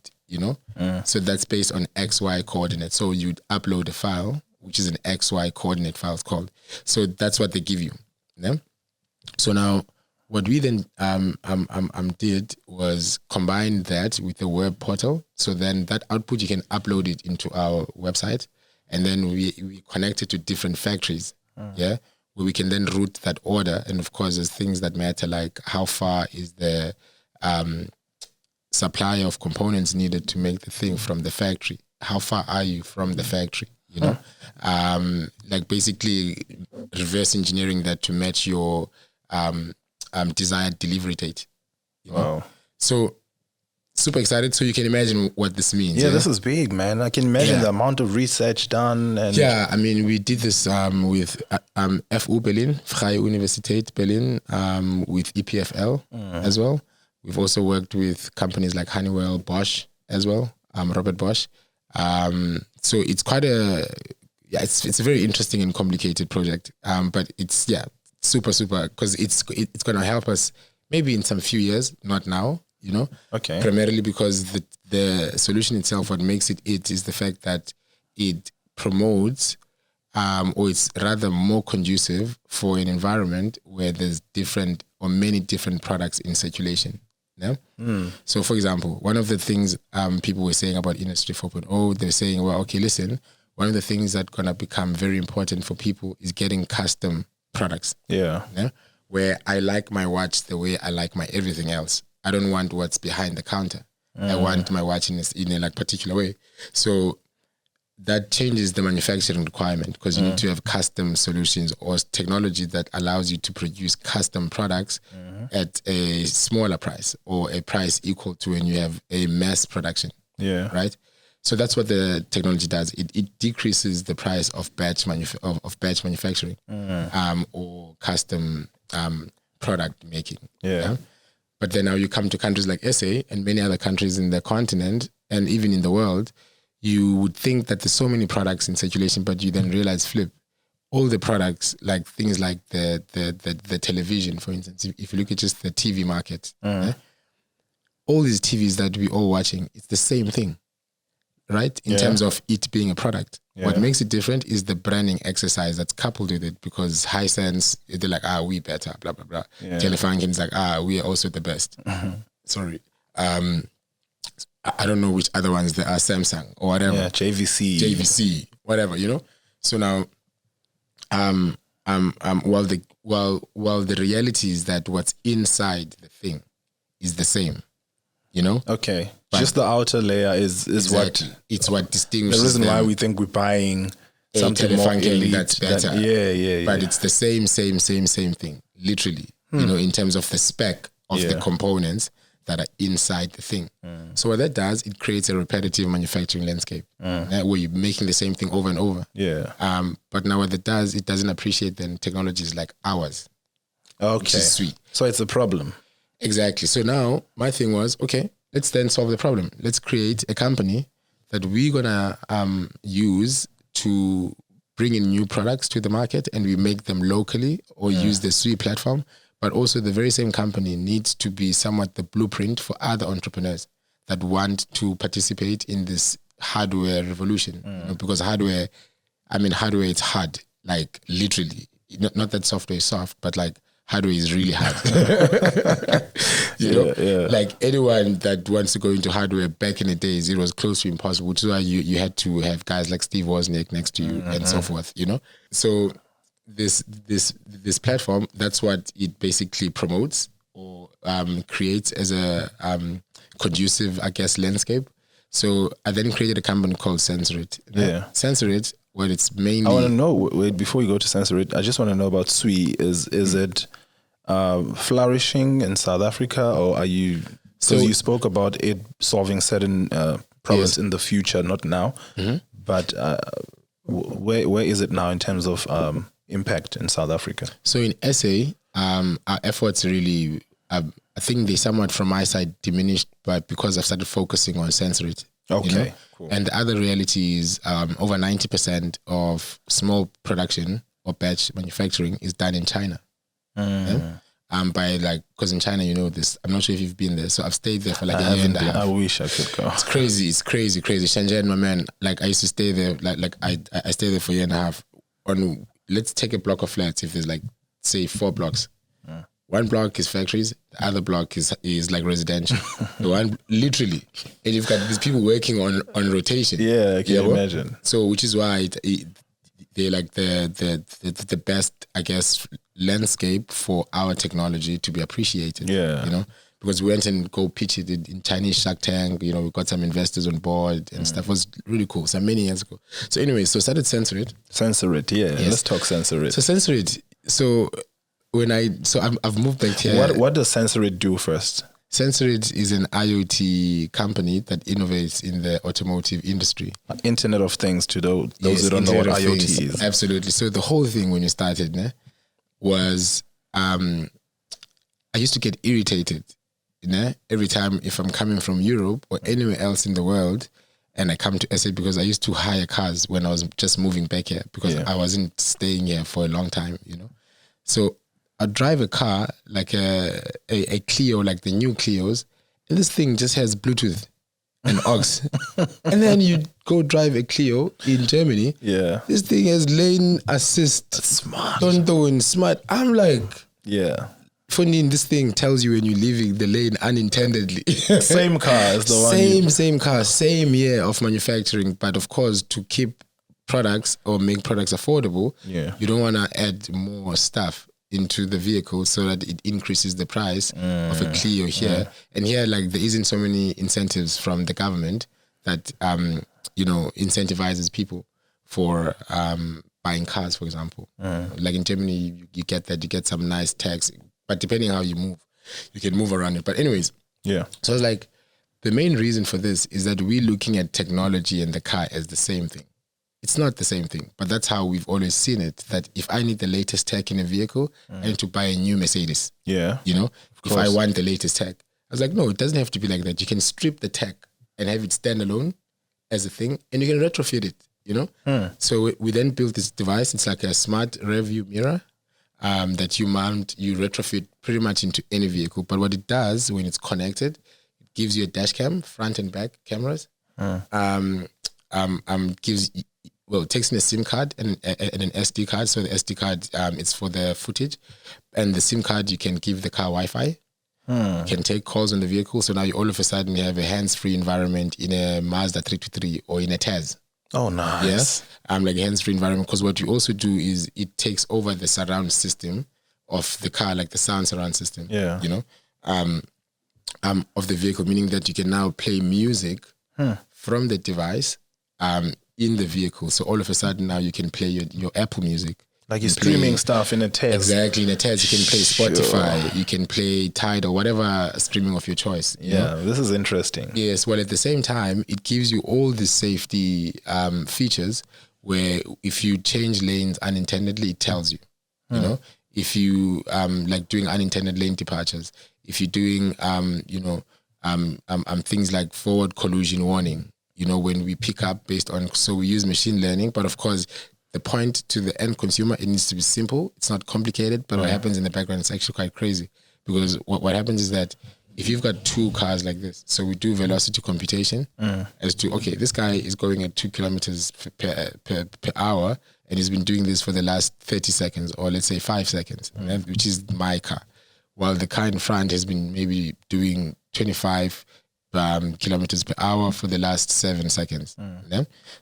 So that's based on XY coordinates. So you'd upload a file, which is an XY coordinate file, it's called. So that's what they give you. Yeah? So now what we then did was combine that with a web portal. So then that output, you can upload it into our website, and then we connect it to different factories, where we can then route that order. And of course, there's things that matter, like how far is the supplier of components needed to make the thing from the factory? How far are you from the factory? Like basically reverse engineering that to match your desired delivery date. Wow. So super excited. So you can imagine what this means. Yeah, this is big, man. I can imagine the amount of research done. And yeah, I mean, we did this with FU Berlin, Freie Universität Berlin, with EPFL as well. We've also worked with companies like Honeywell, Bosch as well, Robert Bosch. So it's quite it's a very interesting and complicated project. But it's super, because it's going to help us maybe in some few years, not now, Okay. Primarily because the solution itself, what makes it is the fact that it promotes, or it's rather more conducive for an environment where there's different or many different products in circulation. Yeah. So, for example, one of the things people were saying about Industry 4.0, they're saying, well, okay, listen, one of the things that's going to become very important for people is getting custom products. Yeah. Where I like my watch the way I like my everything else. I don't want what's behind the counter. I want my watch in a like particular way. So that changes the manufacturing requirement, because you need to have custom solutions or technology that allows you to produce custom products at a smaller price, or a price equal to when you have a mass production. Yeah. Right. So that's what the technology does. It decreases the price of batch manufacturing, or custom product making. Yeah. But then now you come to countries like SA and many other countries in the continent and even in the world, you would think that there's so many products in circulation, but you then realize, flip, all the products, like things like the television, for instance, if you look at just the TV market, all these TVs that we're all watching, it's the same thing, right? In terms of it being a product. Yeah. What makes it different is the branding exercise that's coupled with it, because Hisense, they're like, we better, blah, blah, blah. Yeah. Telefunken's like, we are also the best. Sorry. I don't know which other ones there are, Samsung or whatever. Yeah, JVC, whatever, So now, while the reality is that what's inside the thing is the same, Okay. But just the outer layer is exactly. It's what distinguishes the reason why we think we're buying something more elite that's better. But it's the same thing, literally. In terms of the spec of the components that are inside the thing. So what that does, it creates a repetitive manufacturing landscape where you're making the same thing over and over. Yeah. But now what it does, it doesn't appreciate then technologies like ours. Okay. Which is sweet. So it's a problem. Exactly. So now my thing was, okay, let's then solve the problem. Let's create a company that we're gonna use to bring in new products to the market, and we make them locally or use the SUI platform. But also the very same company needs to be somewhat the blueprint for other entrepreneurs that want to participate in this hardware revolution. You know, because hardware, it's hard, like literally. Not that software is soft, but like hardware is really hard. you know, like anyone that wants to go into hardware back in the days, it was close to impossible, which is why you had to have guys like Steve Wozniak next to you and so forth, you know? So this platform, that's what it basically promotes or creates as a conducive, I guess, landscape. So I then created a company called Censor It. Yeah. Censor It, well, it's mainly... I want to know, wait, before you go to Censor It, I just want to know about SUI. Is it flourishing in South Africa, or are you... So you spoke about it solving certain problems in the future, not now. But where is it now in terms of impact in South Africa? So in SA, our efforts really... I think they somewhat from my side diminished, but because I've started focusing on Censor It. Okay, you know? cool. And the other reality is over 90% of small production or batch manufacturing is done in China. By like, because in China, you know this, I'm not sure if you've been there. So I've stayed there for like a year and a half. I wish I could go. It's crazy. Shenzhen, my man, like I used to stay there, like I stayed there for a year and a half. Let's take a block of flats if there's like, say 4 blocks. One block is factories, the other block is like residential. The one literally, and you've got these people working on rotation. Yeah, I can imagine. So, which is why they're like the best, I guess, landscape for our technology to be appreciated. Yeah, you know, because we went and go pitch it in Chinese Shark Tank. You know, we got some investors on board and stuff. It was really cool. So many years ago. So anyway, so started Censor It. Censor It, yeah. Yes. Let's talk Censor It. So Censor It. So I've moved back here. What does Censor It do first? Censor It is an IoT company that innovates in the automotive industry. Internet of Things to those who don't know what IoT is. Absolutely. So the whole thing when you started was I used to get irritated every time if I'm coming from Europe or anywhere else in the world and I come to SA, because I used to hire cars when I was just moving back here because I wasn't staying here for a long time, you know. So I drive a car like a Clio, like the new Clios, and this thing just has Bluetooth and aux. And then you go drive a Clio in Germany. Yeah. This thing has lane assist. That's smart. Don't smart. I'm like, yeah. Funny, this thing tells you when you're leaving the lane unintendedly. Same car as the one. Same car, same year of manufacturing, but of course to keep products or make products affordable, you don't want to add more stuff into the vehicle so that it increases the price of a Clio here. And here, like, there isn't so many incentives from the government that, incentivizes people for buying cars, for example. Like in Germany, you get some nice tax, but depending on how you move, you can move around it. But anyways, so I was like, the main reason for this is that we're looking at technology and the car as the same thing. It's not the same thing, but that's how we've always seen it, that if I need the latest tech in a vehicle, I need to buy a new Mercedes. Yeah. You know, if I want the latest tech. I was like, no, it doesn't have to be like that. You can strip the tech and have it stand alone as a thing, and you can retrofit it, you know? So we then built this device. It's like a smart rear view mirror that you mount, you retrofit pretty much into any vehicle. But what it does when it's connected, it gives you a dash cam, front and back cameras. It takes in a SIM card and an SD card. So the SD card, it's for the footage. And the SIM card, you can give the car Wi-Fi. You can take calls on the vehicle. So now you all of a sudden you have a hands-free environment in a Mazda 323 or in a Taz. Oh, nice. Yes. Like a hands-free environment. Because what you also do is it takes over the surround system of the car, like the sound surround system. Yeah. You know, of the vehicle, meaning that you can now play music from the device in the vehicle. So all of a sudden now you can play your Apple Music. Like you're streaming stuff in a Tez. Exactly, in a Tez. You can play Spotify, you can play Tidal, or whatever streaming of your choice. You know? This is interesting. Yes, well, at the same time, it gives you all the safety features where if you change lanes unintendedly, it tells you. You know, if you like doing unintended lane departures, if you're doing things like forward collision warning, when we pick up based on, so we use machine learning, but of course the point to the end consumer, it needs to be simple. It's not complicated, but what happens in the background is actually quite crazy, because what happens is that if you've got two cars like this, so we do velocity computation as to, okay, this guy is going at 2 kilometers per hour, and he's been doing this for the last 30 seconds, or let's say 5 seconds, which is my car, while the car in front has been maybe doing 25 kilometers per hour for the last 7 seconds.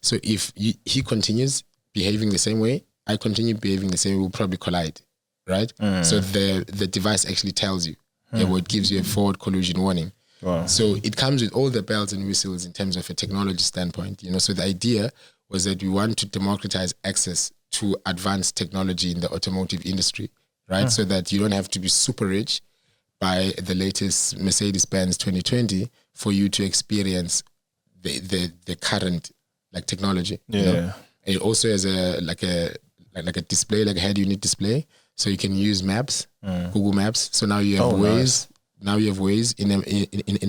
So if he continues behaving the same way, I continue behaving the same way, we'll probably collide, right? So the device actually tells you, it gives you a forward collision warning. Wow. So it comes with all the bells and whistles in terms of a technology standpoint. So the idea was that we want to democratize access to advanced technology in the automotive industry, right? So that you don't have to be super rich by the latest Mercedes-Benz 2020 for you to experience the current like technology. Yeah. And it also has a display, like a head unit display, so you can use maps, Google Maps. So now you have Waze. Nice. Now you have Waze in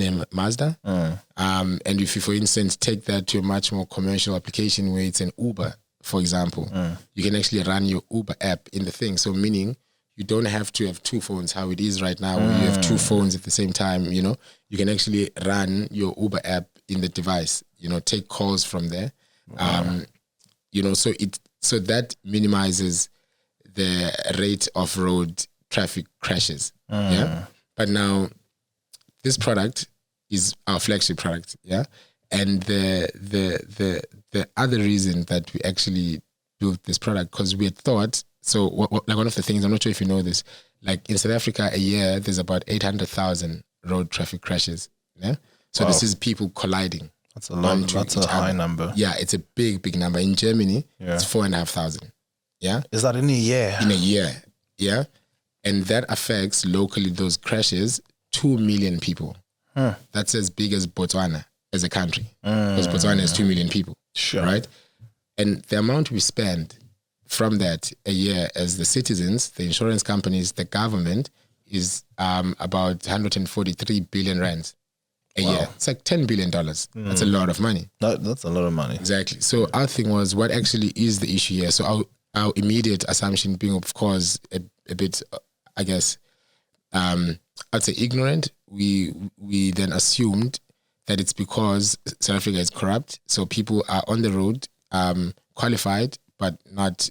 a Mazda. And if you, for instance, take that to a much more commercial application where it's an Uber, for example, you can actually run your Uber app in the thing. So meaning you don't have to have two phones, how it is right now, where you have two phones at the same time. You can actually run your Uber app in the device. Take calls from there. So that minimizes the rate of road traffic crashes. Yeah. But now this product is our flagship product. Yeah. And the other reason that we actually built this product, because we had thought, so like one of the things, I'm not sure if you know this, like in South Africa a year, there's about 800,000 road traffic crashes. Yeah. So this is people colliding. That's a lot. That's a high number. Yeah, it's a big number. In Germany, it's 4,500. Yeah. Is that in a year? In a year. Yeah. And that affects locally those crashes 2 million people. That's as big as Botswana as a country. Because Botswana has 2 million people. Sure. Right? And the amount we spend from that a year as the citizens, the insurance companies, the government is about 143 billion rands a year. It's like $10 billion. That's a lot of money. That's a lot of money. Exactly. So our thing was, what actually is the issue here? So our immediate assumption being, of course, a bit, I guess, I'd say ignorant. We then assumed that it's because South Africa is corrupt. So people are on the road, qualified, but not,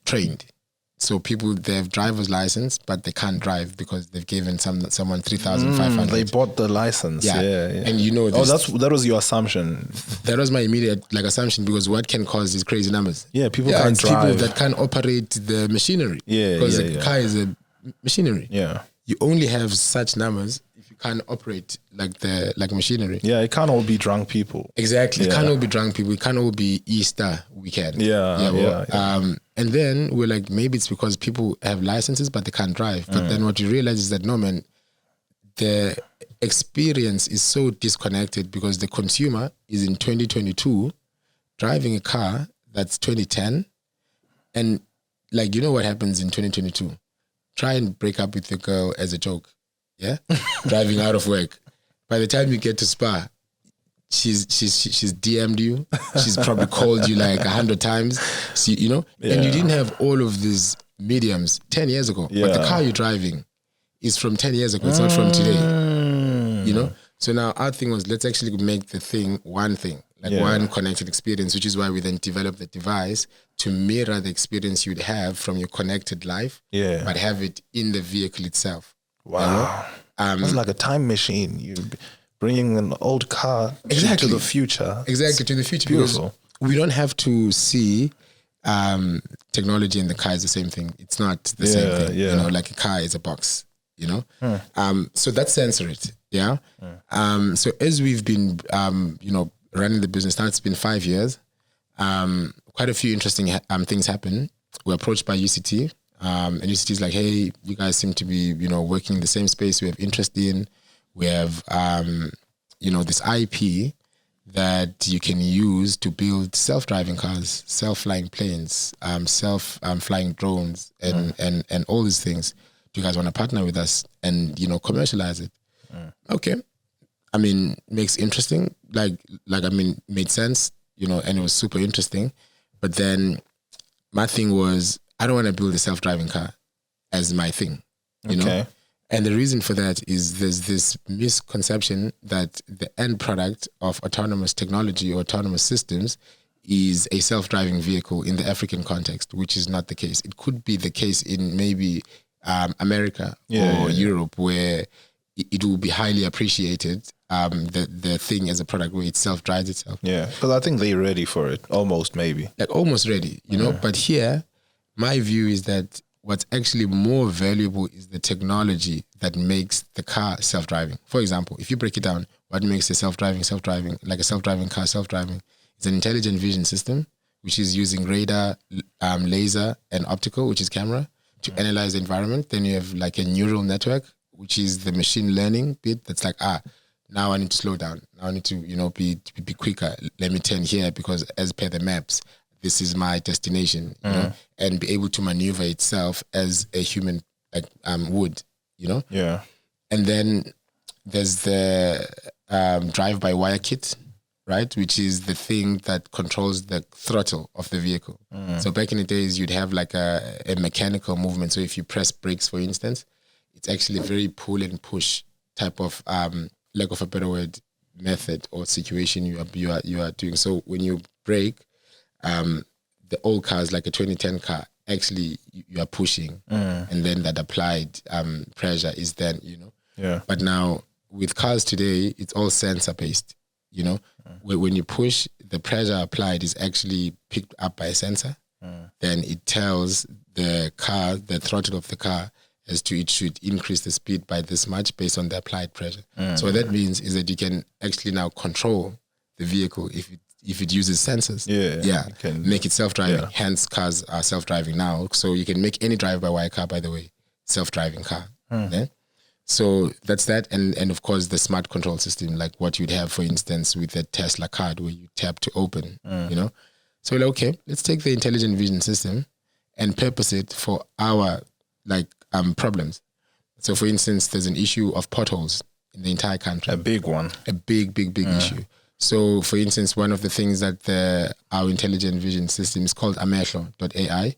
trained. So people, they have driver's license, but they can't drive because they've given someone 3,500. They bought the license. Yeah. And that was your assumption. That was my immediate assumption, because what can cause these crazy numbers? Yeah, people can't drive. People that can't operate the machinery. Because the car is a machinery. Yeah. You only have such numbers if you can't operate like machinery. Yeah, it can't all be drunk people. Exactly. It can't all be drunk people. It can't all be Easter weekend. And then we're like, maybe it's because people have licenses, but they can't drive. But then what you realize is that, no, man, the experience is so disconnected, because the consumer is in 2022 driving a car that's 2010. And like, what happens in 2022? Try and break up with the girl as a joke. Yeah. Driving out of work. By the time you get to Spa, she's DM'd you. She's probably called you like 100 times. So, and you didn't have all of these mediums 10 years ago. But the car you're driving is from 10 years ago. It's not from today. So now our thing was, let's actually make the thing one thing, like one connected experience, which is why we then developed the device to mirror the experience you'd have from your connected life, but have it in the vehicle itself. Wow. It's like a time machine. You're bringing an old car to the future. Exactly, to the future. Beautiful. We don't have to see technology in the car is the same thing. It's not the same thing. Yeah. Like a car is a box, So that's censor it. Yeah. So as we've been, running the business now, it's been 5 years. Quite a few interesting things happen. We're approached by UCT. And UCT is like, hey, you guys seem to be, working in the same space we have interest in. We have, this IP that you can use to build self-driving cars, self-flying planes, self-flying drones, and all these things. Do you guys want to partner with us and, you know, commercialize it? Okay. I mean, makes interesting. Made sense, you know, and it was super interesting. But then my thing was, I don't want to build a self-driving car as my thing, you know? And the reason for that is there's this misconception that the end product of autonomous technology or autonomous systems is a self-driving vehicle in the African context, which is not the case. It could be the case in maybe America or Europe, where it will be highly appreciated, the thing as a product where it self-drives itself. Yeah, because I think they're ready for it, almost maybe. Like almost ready, you know? But here, my view is that what's actually more valuable is the technology that makes the car self-driving. For example, if you break it down, what makes a self-driving, like a self-driving car self-driving? It's an intelligent vision system, which is using radar, laser, and optical, which is camera, to analyze the environment. Then you have like a neural network, which is the machine learning bit that's like, now I need to slow down. Now I need to, you know, be quicker. Let me turn here because as per the maps, this is my destination, you know, and be able to maneuver itself as a human would, you know? Yeah. And then there's the drive-by-wire kit, right? Which is the thing that controls the throttle of the vehicle. So back in the days, you'd have like a mechanical movement. So if you press brakes, for instance, it's actually a very pull and push type of, lack of a better word, method or situation you are doing. So when you brake, the old cars, like a 2010 car, actually you are pushing, and then that applied pressure is then, you know. Yeah. But now with cars today, it's all sensor based, you know. When you push, the pressure applied is actually picked up by a sensor. Then it tells the car, the throttle of the car, as to it should increase the speed by this much based on the applied pressure. So what that means is that you can actually now control the vehicle if it uses sensors. Make it self-driving. Hence, cars are self-driving now. So you can make any drive-by-wire car, by the way, self-driving car. Yeah? So that's that. And of course, the smart control system, like what you'd have, for instance, with a Tesla card where you tap to open, you know? So we're like, okay, let's take the intelligent vision system and purpose it for our problems. So for instance, there's an issue of potholes in the entire country. A big one. A big issue. So for instance, one of the things that our intelligent vision system is called amehlo.ai.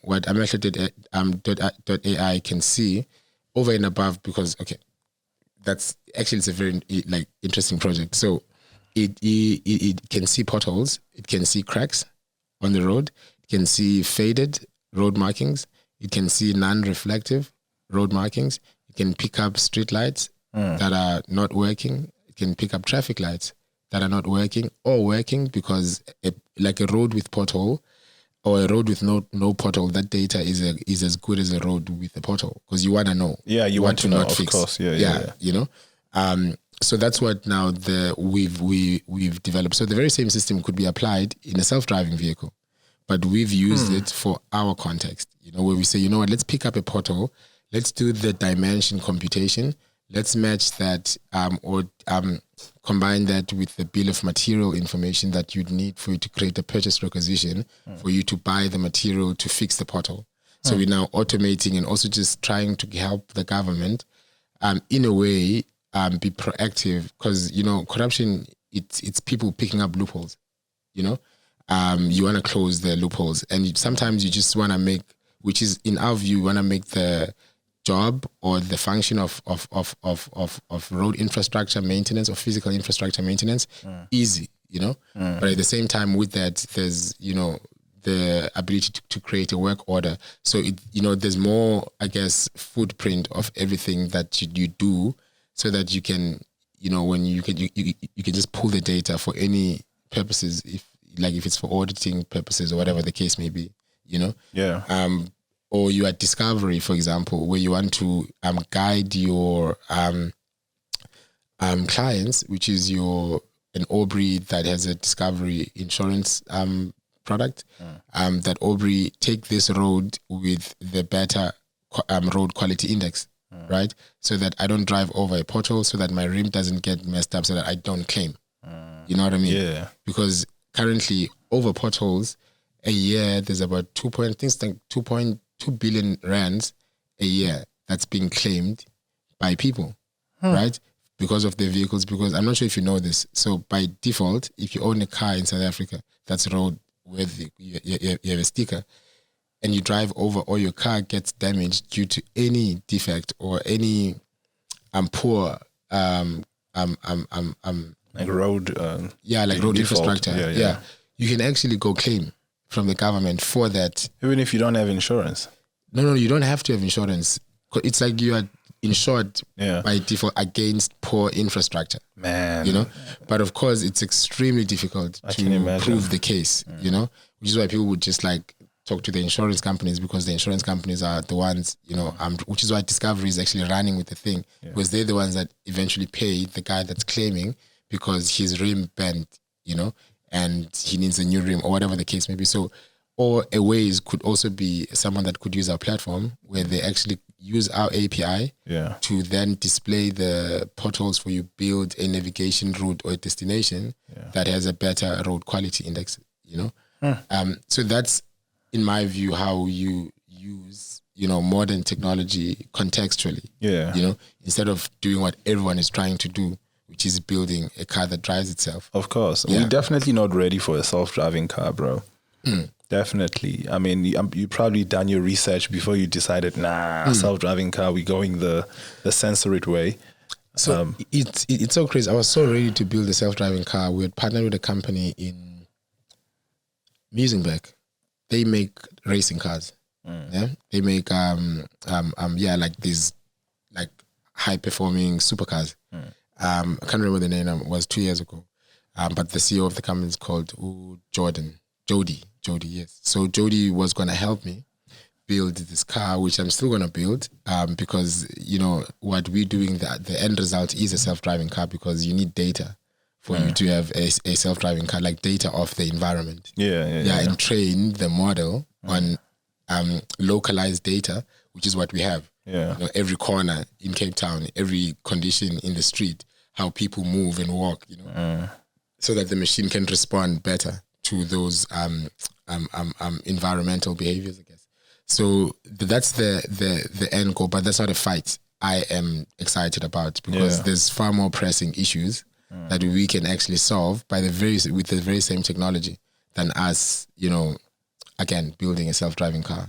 What amehlo.ai can see over and above, because, okay, that's actually, it's a very interesting project. So it can see potholes, it can see cracks on the road, it can see faded road markings, it can see non-reflective road markings, it can pick up street lights that are not working, it can pick up traffic lights that are not working or working, because like a road with pothole or a road with no pothole, that data is as good as a road with a pothole, because you want to know. Yeah, you want to know, not of fix. Course. Yeah, you know. So that's what now we've developed. So the very same system could be applied in a self-driving vehicle, but we've used it for our context. You know, where we say, you know what, let's pick up a pothole, let's do the dimension computation, let's match that or combine that with the bill of material information that you'd need for you to create a purchase requisition for you to buy the material to fix the pothole. So we're now automating and also just trying to help the government in a way be proactive, because, you know, corruption, it's people picking up loopholes, you know. You want to close the loopholes, and sometimes you just want to make, which is in our view, you want to make the job or the function of road infrastructure maintenance or physical infrastructure maintenance easy, you know. But at the same time, with that, there's, you know, the ability to create a work order. So it, you know, there's more, I guess, footprint of everything that you do, so that you can, you know, when you can just pull the data for any purposes, if it's for auditing purposes or whatever the case may be, you know. Or you at discovery, for example, where you want to guide your clients, which is an Aubrey that has a discovery insurance product, that Aubrey take this road with the better road quality index, right? So that I don't drive over a pothole, so that my rim doesn't get messed up, so that I don't claim, You know what I mean? Yeah. Because currently over potholes a year, there's about 2.2 billion rands a year that's being claimed by people, right? Because of their vehicles. Because I'm not sure if you know this. So by default, if you own a car in South Africa that's road worthy, you have a sticker, and you drive over or your car gets damaged due to any defect or any poor like road like road infrastructure. Yeah. You can actually go claim from the government for that. Even if you don't have insurance. No, you don't have to have insurance. It's like you are insured by default against poor infrastructure. Man. You know? But of course it's extremely difficult to prove the case, you know, which is why people would just like talk to the insurance companies, because the insurance companies are the ones, you know, which is why Discovery is actually running with the thing, because they're the ones that eventually pay the guy that's claiming because his rim bent, you know, and he needs a new rim or whatever the case may be. So, or a ways could also be someone that could use our platform where they actually use our API to then display the potholes for you, build a navigation route or a destination that has a better road quality index, you know. So that's, in my view, how you use, you know, modern technology contextually, you know, instead of doing what everyone is trying to do, which is building a car that drives itself. Of course. We're definitely not ready for a self-driving car, bro. Definitely. I mean, you probably done your research before you decided, self-driving car, we're going the sensory way. So it's so crazy. I was so ready to build a self-driving car. We had partnered with a company in Musenberg. They make racing cars. Yeah, they make like these like high performing supercars. I can't remember the name. It was 2 years ago. But the CEO of the company is called Jody, yes. So Jody was going to help me build this car, which I'm still going to build, because, you know, what we're doing, the end result is a self-driving car, because you need data for you to have a self-driving car, like data of the environment. And train the model on localized data, which is what we have. You know, every corner in Cape Town, every condition in the street, how people move and walk, you know, so that the machine can respond better to those environmental behaviors, I guess. So that's the end goal, but that's not a fight I am excited about, because there's far more pressing issues that we can actually solve with the very same technology than us, you know, again, building a self-driving car.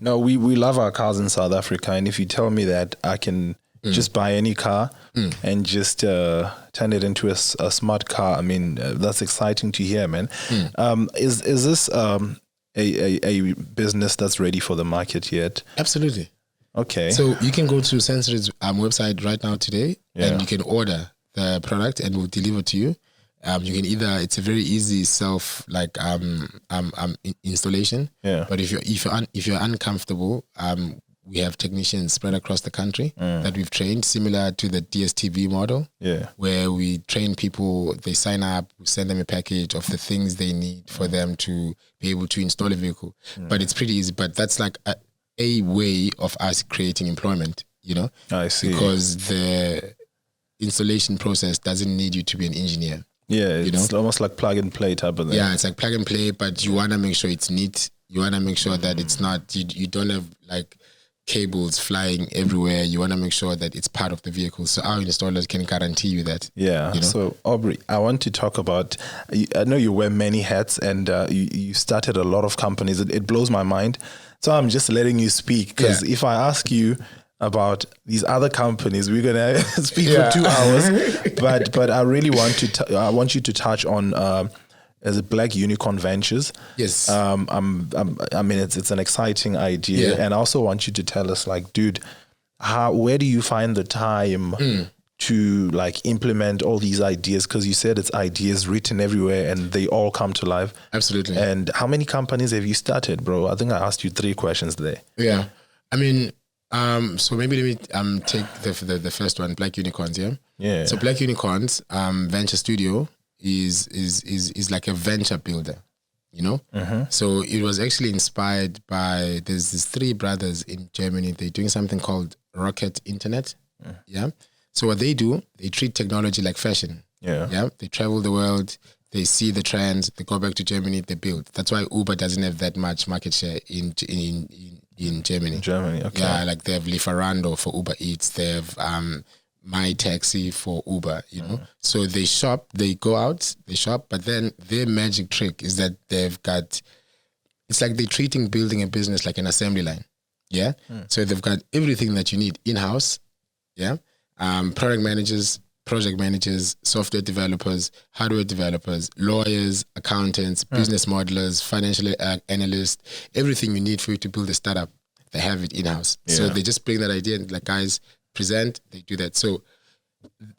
No, we love our cars in South Africa, and if you tell me that I can just buy any car and just turn it into a smart car, I mean, that's exciting to hear, man. Is this a business that's ready for the market yet? Absolutely. Okay. So you can go to Sensory's website right now today, and you can order the product and we'll deliver to you. You can it's a very easy installation. But if you're uncomfortable, we have technicians spread across the country that we've trained, similar to the DSTV model, where we train people, they sign up, we send them a package of the things they need for them to be able to install a vehicle. But it's pretty easy. But that's like a way of us creating employment, you know? I see. Because the installation process doesn't need you to be an engineer. It's almost like plug and play type of thing. Yeah, it's like plug and play, but you want to make sure it's neat. You want to make sure that it's not, you don't have like cables flying everywhere. You want to make sure that it's part of the vehicle. So our installers can guarantee you that. You know? So Aubrey, I want to talk about, I know you wear many hats, and you started a lot of companies. It blows my mind. So I'm just letting you speak, because if I ask you about these other companies, we're gonna speak for 2 hours. But I really want to I want you to touch on as a Black Unicorn Ventures. Yes. I mean, it's an exciting idea, and I also want you to tell us, like, dude, where do you find the time to like implement all these ideas? Because you said it's ideas written everywhere and they all come to life. Absolutely. And how many companies have you started, bro? I think I asked you 3 questions there. Yeah. I mean, so maybe let me take the first one, Black Unicorns, yeah? So Black Unicorns Venture Studio is like a venture builder, you know? So it was actually inspired by, there's these 3 brothers in Germany. They're doing something called Rocket Internet. Yeah. So what they do, they treat technology like fashion. Yeah, they travel the world, they see the trends, they go back to Germany, they build. That's why Uber doesn't have that much market share in Germany. In Germany, okay. Yeah, like they have Lieferando for Uber Eats, they have My Taxi for Uber, you know. So they shop, they go out, they shop, but then their magic trick is that they've got, it's like they're treating building a business like an assembly line. Yeah. So they've got everything that you need in-house. Yeah. Product managers, project managers, software developers, hardware developers, lawyers, accountants, business modelers, financial analysts, everything you need for you to build a startup, they have it in-house. So they just bring that idea and like, guys, present, they do that. So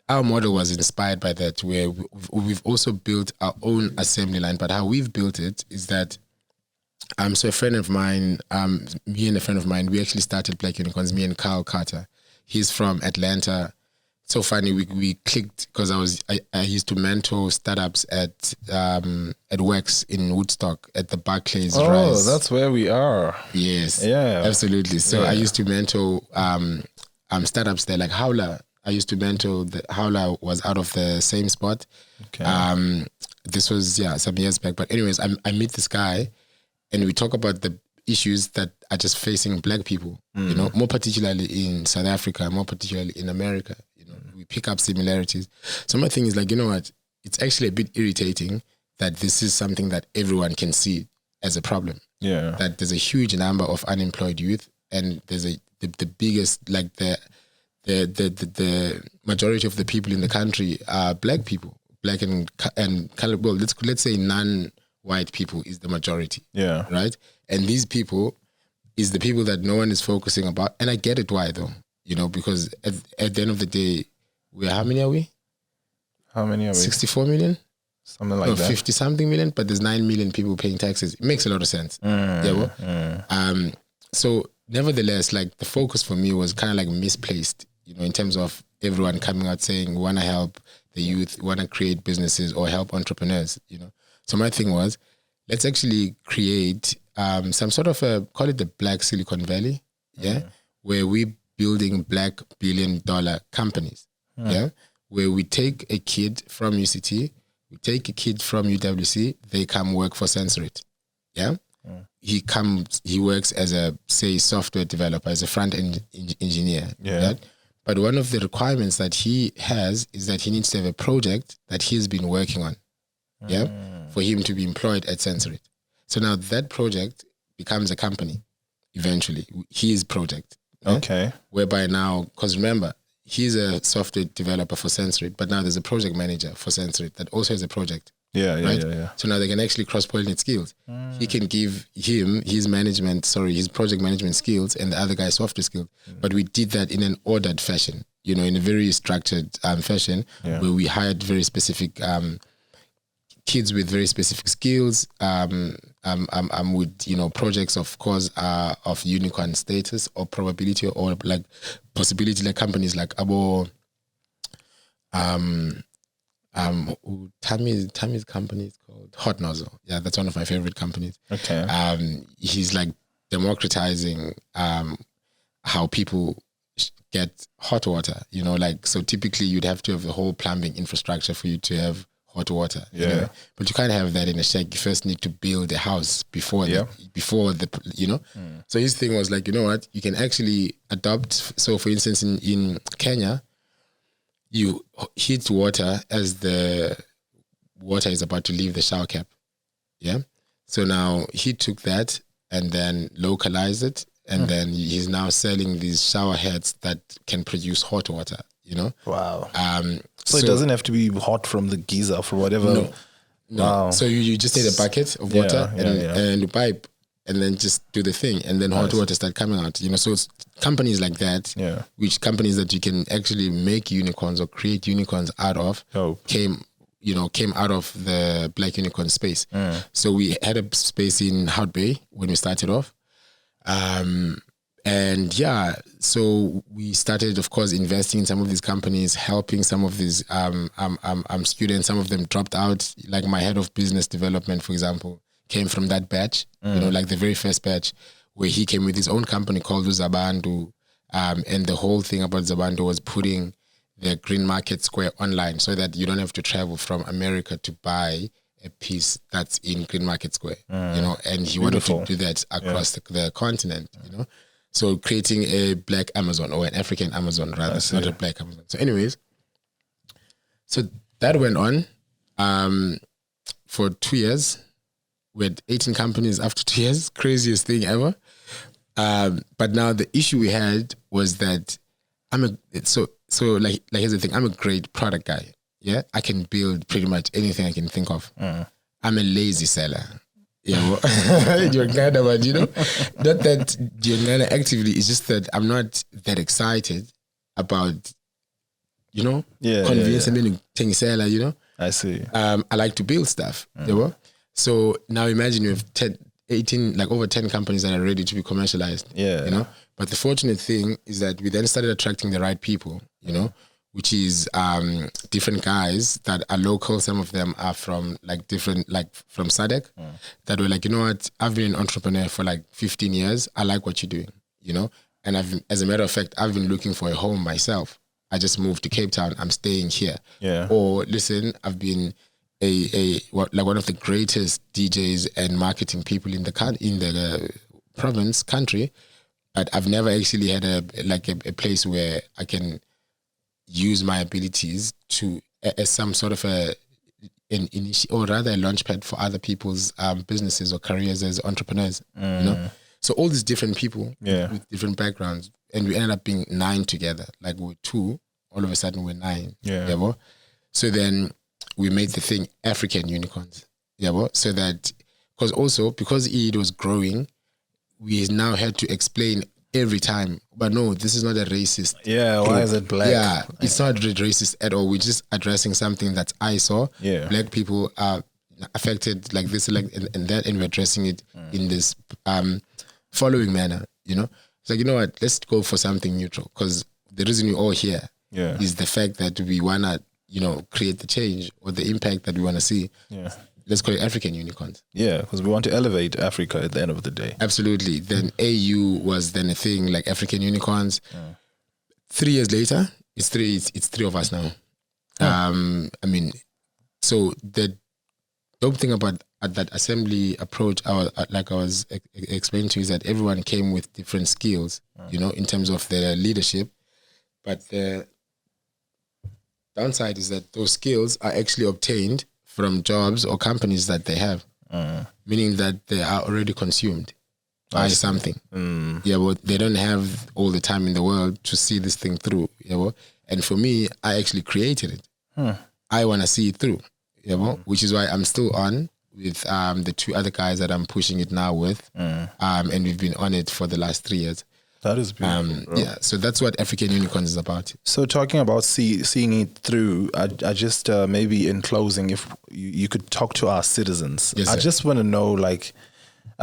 our model was inspired by that, where we've also built our own assembly line, but how we've built it is that so a friend of mine, me and a friend of mine, we actually started Black Unicorns, me and Kyle Carter. He's from Atlanta. So funny, we clicked because I used to mentor startups at Wex in Woodstock at the Barclays Rise. Oh, that's where we are. Yes. Yeah. Absolutely. So I used to mentor startups there, like Howler. I used to mentor Howler was out of the same spot. Okay. This was some years back. But anyways, I meet this guy and we talk about the issues that are just facing Black people, you know, more particularly in South Africa, more particularly in America. You know, we pick up similarities. So my thing is like, you know what? It's actually a bit irritating that this is something that everyone can see as a problem. Yeah. That there's a huge number of unemployed youth, and there's the biggest, like the majority of the people in the country are Black people, Black and color. Well, let's say non-white people is the majority. Yeah. Right. And these people is the people that no one is focusing about. And I get it why though, you know, because at the end of the day, how many are we? 64 million? Something like that. 50 something million, but there's 9 million people paying taxes. It makes a lot of sense. So nevertheless, like the focus for me was kind of like misplaced, you know, in terms of everyone coming out saying, we want to help the youth, we want to create businesses or help entrepreneurs, you know. So my thing was, let's actually create some sort of call it the Black Silicon Valley, where we're building Black billion-dollar companies, where we take a kid from UCT, we take a kid from UWC, they come work for Sensorit, he works as a, say, software developer, as a front-end engineer, right? But one of the requirements that he has is that he needs to have a project that he's been working on, for him to be employed at Sensorit. So now that project becomes a company eventually, his project. Okay. Whereby now, because remember, he's a software developer for Sensorit, but now there's a project manager for Sensorit that also has a project. Yeah. So now they can actually cross-pollinate skills. He can give him his project management skills and the other guy's software skills. But we did that in an ordered fashion, you know, in a very structured fashion, where we hired very specific kids with very specific skills, with, you know, projects, of course, of unicorn status or probability or like possibility, like companies like Abo, Tammy's company is called Hot Nozzle. Yeah, that's one of my favorite companies. Okay. He's like democratizing how people get hot water, you know, like, so typically you'd have to have the whole plumbing infrastructure for you to have hot water. Yeah. You know? But you can't have that in a shack. You first need to build a house before the, you know. So his thing was like, you know what, you can actually adopt. So for instance, in Kenya, you heat water as the water is about to leave the shower cap. Yeah. So now he took that and then localized it. And then he's now selling these shower heads that can produce hot water, you know? Wow. So it doesn't have to be hot from the geyser for whatever. No. Wow. So you just need a bucket of water and a pipe and then just do the thing. And then hot water start coming out, you know? So it's companies like that, which companies that you can actually make unicorns or create unicorns out of came out of the Black Unicorn space. So we had a space in Hout Bay when we started off. So we started, of course, investing in some of these companies, helping some of these students. Some of them dropped out. Like my head of business development, for example, came from that batch. You know, like the very first batch, where he came with his own company called Zabandu, and the whole thing about Zabandu was putting the Green Market Square online so that you don't have to travel from America to buy a piece that's in Green Market Square, and he wanted to do that across the continent, So creating a black Amazon, or an African Amazon rather, not a black Amazon. So anyways, so that went on for 2 years. We had 18 companies after 2 years, craziest thing ever. But now the issue we had was that here's the thing, I'm a great product guy. Yeah, I can build pretty much anything I can think of. I'm a lazy seller. Yeah, but not that actively. It's just that I'm not that excited about, convincing me to seller. I see. I like to build stuff. So now imagine you have 18, like over 10 companies that are ready to be commercialized. Yeah. But the fortunate thing is that we then started attracting the right people, which is different guys that are local. Some of them are from from SADC, that were like, you know what, I've been an entrepreneur for like 15 years. I like what you're doing, and as a matter of fact, I've been looking for a home myself. I just moved to Cape Town. I'm staying here. Yeah. Or listen, I've been one of the greatest DJs and marketing people in the country, but I've never actually had a place where I can use my abilities to as some sort of a launchpad for other people's businesses or careers as entrepreneurs. So all these different people with different backgrounds, and we ended up being 9 together. Like we were 2, all of a sudden we're 9. Yeah. So then we made the thing African Unicorns. Yeah. So that because it was growing, we now had to explain every time, but no, this is not a racist. Yeah, why is it black? Yeah, it's not racist at all. We're just addressing something that I saw. Yeah. Black people are affected like this, like and that, and we're addressing it in this following manner, It's like, you know what, let's go for something neutral, because the reason we're all here is the fact that we want to, create the change or the impact that we want to see. Yeah. Let's call it African Unicorns. Yeah, because we want to elevate Africa at the end of the day. Absolutely. Then AU was then a thing, like African Unicorns. 3 years later, it's three of us now. So the dope thing about that assembly approach, I was explaining to you, is that everyone came with different skills, in terms of their leadership. But the downside is that those skills are actually obtained from jobs or companies that they have, meaning that they are already consumed by something. Yeah, but they don't have all the time in the world to see this thing through. And for me, I actually created it. I want to see it through. Which is why I'm still on with the 2 other guys that I'm pushing it now with, and we've been on it for the last 3 years. That is beautiful, bro. Yeah, so that's what African Unicorns is about. So talking about seeing it through, I just maybe in closing, if you could talk to our citizens. Yes, I sir. just want to know,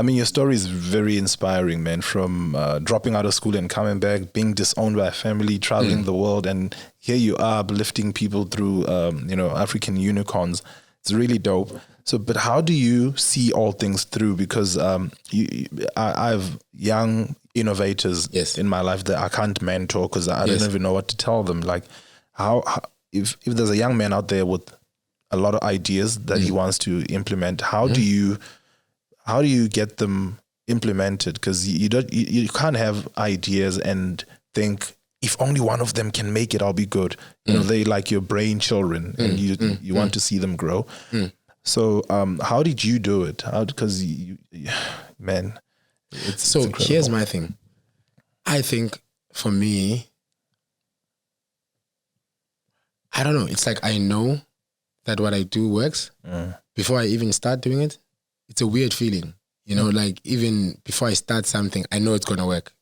your story is very inspiring, man, from dropping out of school and coming back, being disowned by family, traveling the world, and here you are uplifting people through, African Unicorns. It's really dope. So, but how do you see all things through? Because I have young innovators in my life that I can't mentor because I don't even know what to tell them. Like, how if there's a young man out there with a lot of ideas that he wants to implement, how do you get them implemented? Because you can't have ideas and think, if only one of them can make it, I'll be good. They like your brain children, and you want to see them grow. So how did you do it? Because man, it's incredible. Here's my thing. I think for me, I don't know. It's like I know that what I do works before I even start doing it. It's a weird feeling, like even before I start something, I know it's going to work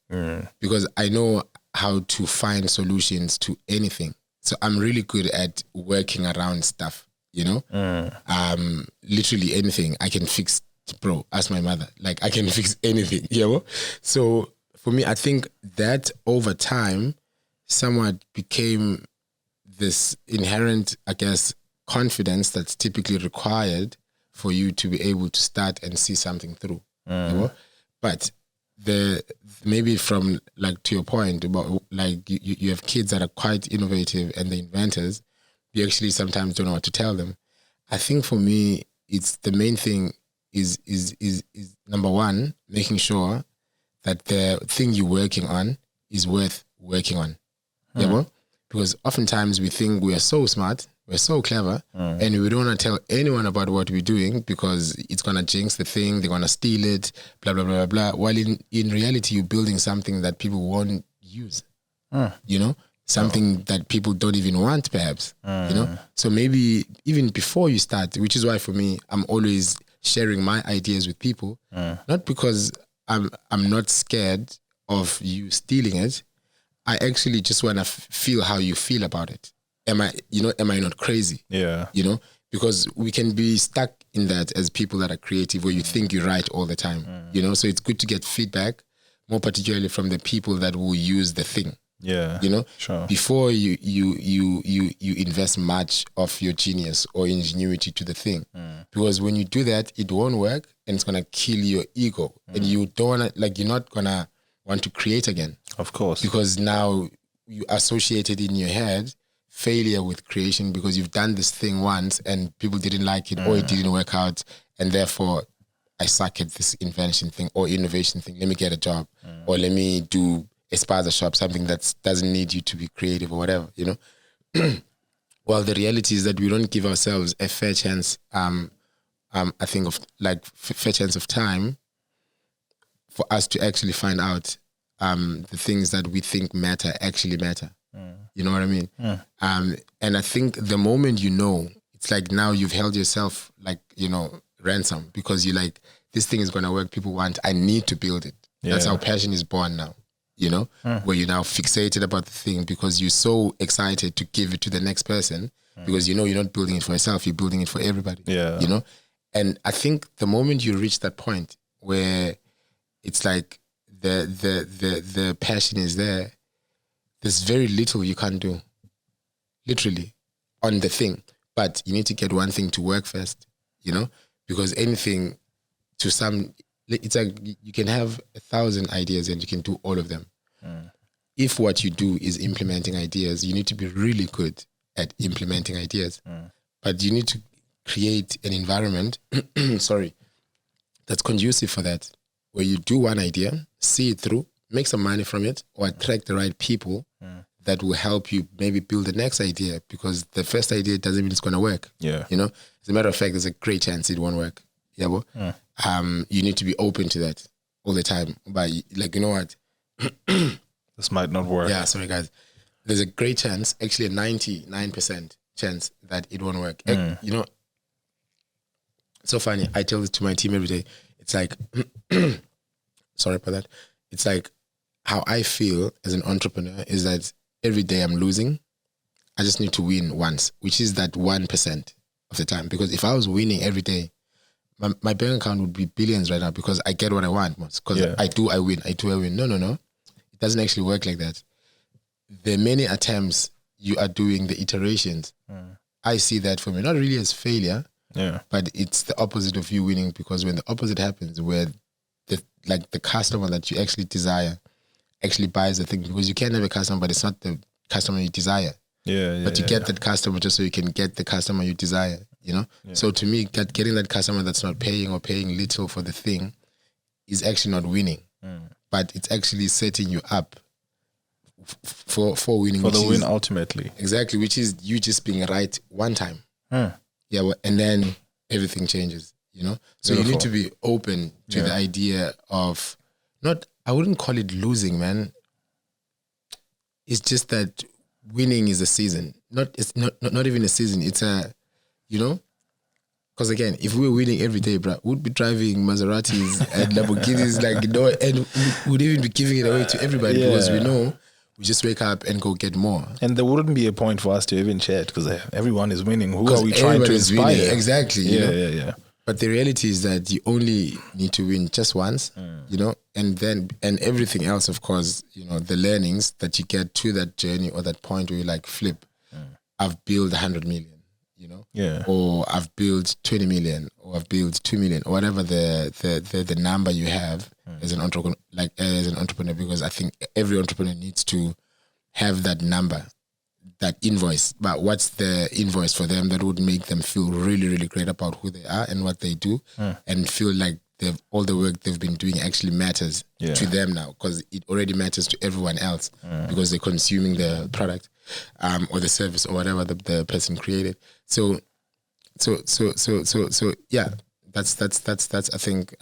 because I know how to find solutions to anything. So I'm really good at working around stuff, literally anything I can fix, bro. Ask my mother. Like I can fix anything, So for me, I think that over time, somewhat became this inherent, I guess, confidence that's typically required for you to be able to start and see something through. But maybe from like to your point about like you have kids that are quite innovative and the inventors, you actually sometimes don't know what to tell them. I think for me, it's the main thing is number one, making sure that the thing you're working on is worth working on. Yeah, bro? Because oftentimes we think we are so smart, we're so clever, and we don't want to tell anyone about what we're doing because it's going to jinx the thing, they're going to steal it, blah, blah, blah, blah, blah. While in reality, you're building something that people won't use, you know? Something that people don't even want, perhaps, you know? So maybe even before you start, which is why for me, I'm always sharing my ideas with people, not because I'm not scared of you stealing it. I actually just want to feel how you feel about it. Am I not crazy? Yeah. You know, because we can be stuck in that as people that are creative where you think you're right all the time, you know? So it's good to get feedback, more particularly from the people that will use the thing. Yeah. You know, sure. Before you invest much of your genius or ingenuity to the thing. Because when you do that, it won't work and it's going to kill your ego. And you don't want to, like, you're not going to want to create again. Of course. Because now you associated in your head failure with creation because you've done this thing once and people didn't like it or it didn't work out. And therefore, I suck at this invention thing or innovation thing. Let me get a job or let me do a spaza shop, something that doesn't need you to be creative or whatever, you know? Well, the reality is that we don't give ourselves a fair chance, I think of like fair chance of time for us to actually find out the things that we think matter actually matter. You know what I mean? And I think the moment you know, it's like now you've held yourself like, you know, ransom because you're like, this thing is going to work. People want, I need to build it. That's how passion is born now, you know, where you're now fixated about the thing because you're so excited to give it to the next person because you know you're not building it for yourself, you're building it for everybody, you know? And I think the moment you reach that point where it's like the passion is there, there's very little you can't do, literally, on the thing. But you need to get one thing to work first, you know? Because anything to some, it's like you can have 1,000 ideas and you can do all of them. If what you do is implementing ideas, you need to be really good at implementing ideas. But you need to create an environment, that's conducive for that, where you do one idea, see it through, make some money from it, or attract the right people that will help you maybe build the next idea because the first idea doesn't mean it's going to work. Yeah. You know, as a matter of fact, there's a great chance it won't work. Yeah, bro? You need to be open to that all the time. But like, you know what? This might not work. Yeah, sorry guys. There's a great chance, actually a 99% chance that it won't work. You know, it's so funny. I tell this to my team every day. It's like, sorry about that. It's like how I feel as an entrepreneur is that every day I'm losing. I just need to win once, which is that 1% of the time. Because if I was winning every day, my bank account would be billions right now because I get what I want. Because I win. No. It doesn't actually work like that. The many attempts you are doing, the iterations, I see that for me, not really as failure, but it's the opposite of you winning because when the opposite happens, where the customer that you actually desire actually buys the thing, because you can have a customer, but it's not the customer you desire. But you get that customer just so you can get the customer you desire, you know? So to me, getting that customer that's not paying or paying little for the thing is actually not winning. But it's actually setting you up for winning. For the win ultimately. Exactly, which is you just being right one time. Yeah, and then everything changes, you know? So you need to be open to the idea of I wouldn't call it losing, man. It's just that winning is a season. It's not even a season. It's a, you know? Because again, if we were winning every day, bro, we'd be driving Maseratis and Lamborghinis, like, you know, and we'd even be giving it away to everybody because we know we just wake up and go get more. And there wouldn't be a point for us to even chat because everyone is winning. Who are we trying to inspire? Winning. Exactly. Yeah. But the reality is that you only need to win just once, you know, and everything else, of course, you know, the learnings that you get to that journey or that point where you like flip, I've built 100 million, you know, or I've built 20 million or I've built 2 million, or whatever the number you have as an entrepreneur, because I think every entrepreneur needs to have that number, that invoice. But what's the invoice for them that would make them feel really, really great about who they are and what they do, and feel like all the work they've been doing actually matters to them now, because it already matters to everyone else because they're consuming the product or the service or whatever the person created. So yeah, that's I think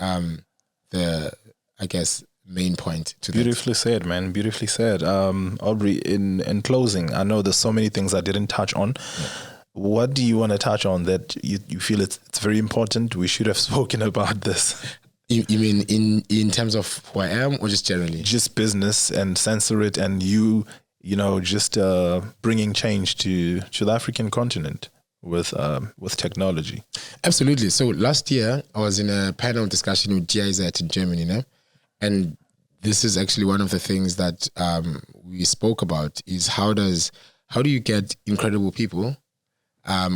the, I guess, main point to Beautifully said, man. Beautifully said. Aubrey, in closing, I know there's so many things I didn't touch on. What do you want to touch on that you feel it's very important? We should have spoken about this. You mean in terms of who I am, or just generally? Just business and Censor It, and you know, just bringing change to the African continent with technology. Absolutely. So last year I was in a panel discussion with GIZ in Germany, and this is actually one of the things that we spoke about, is how do you get incredible people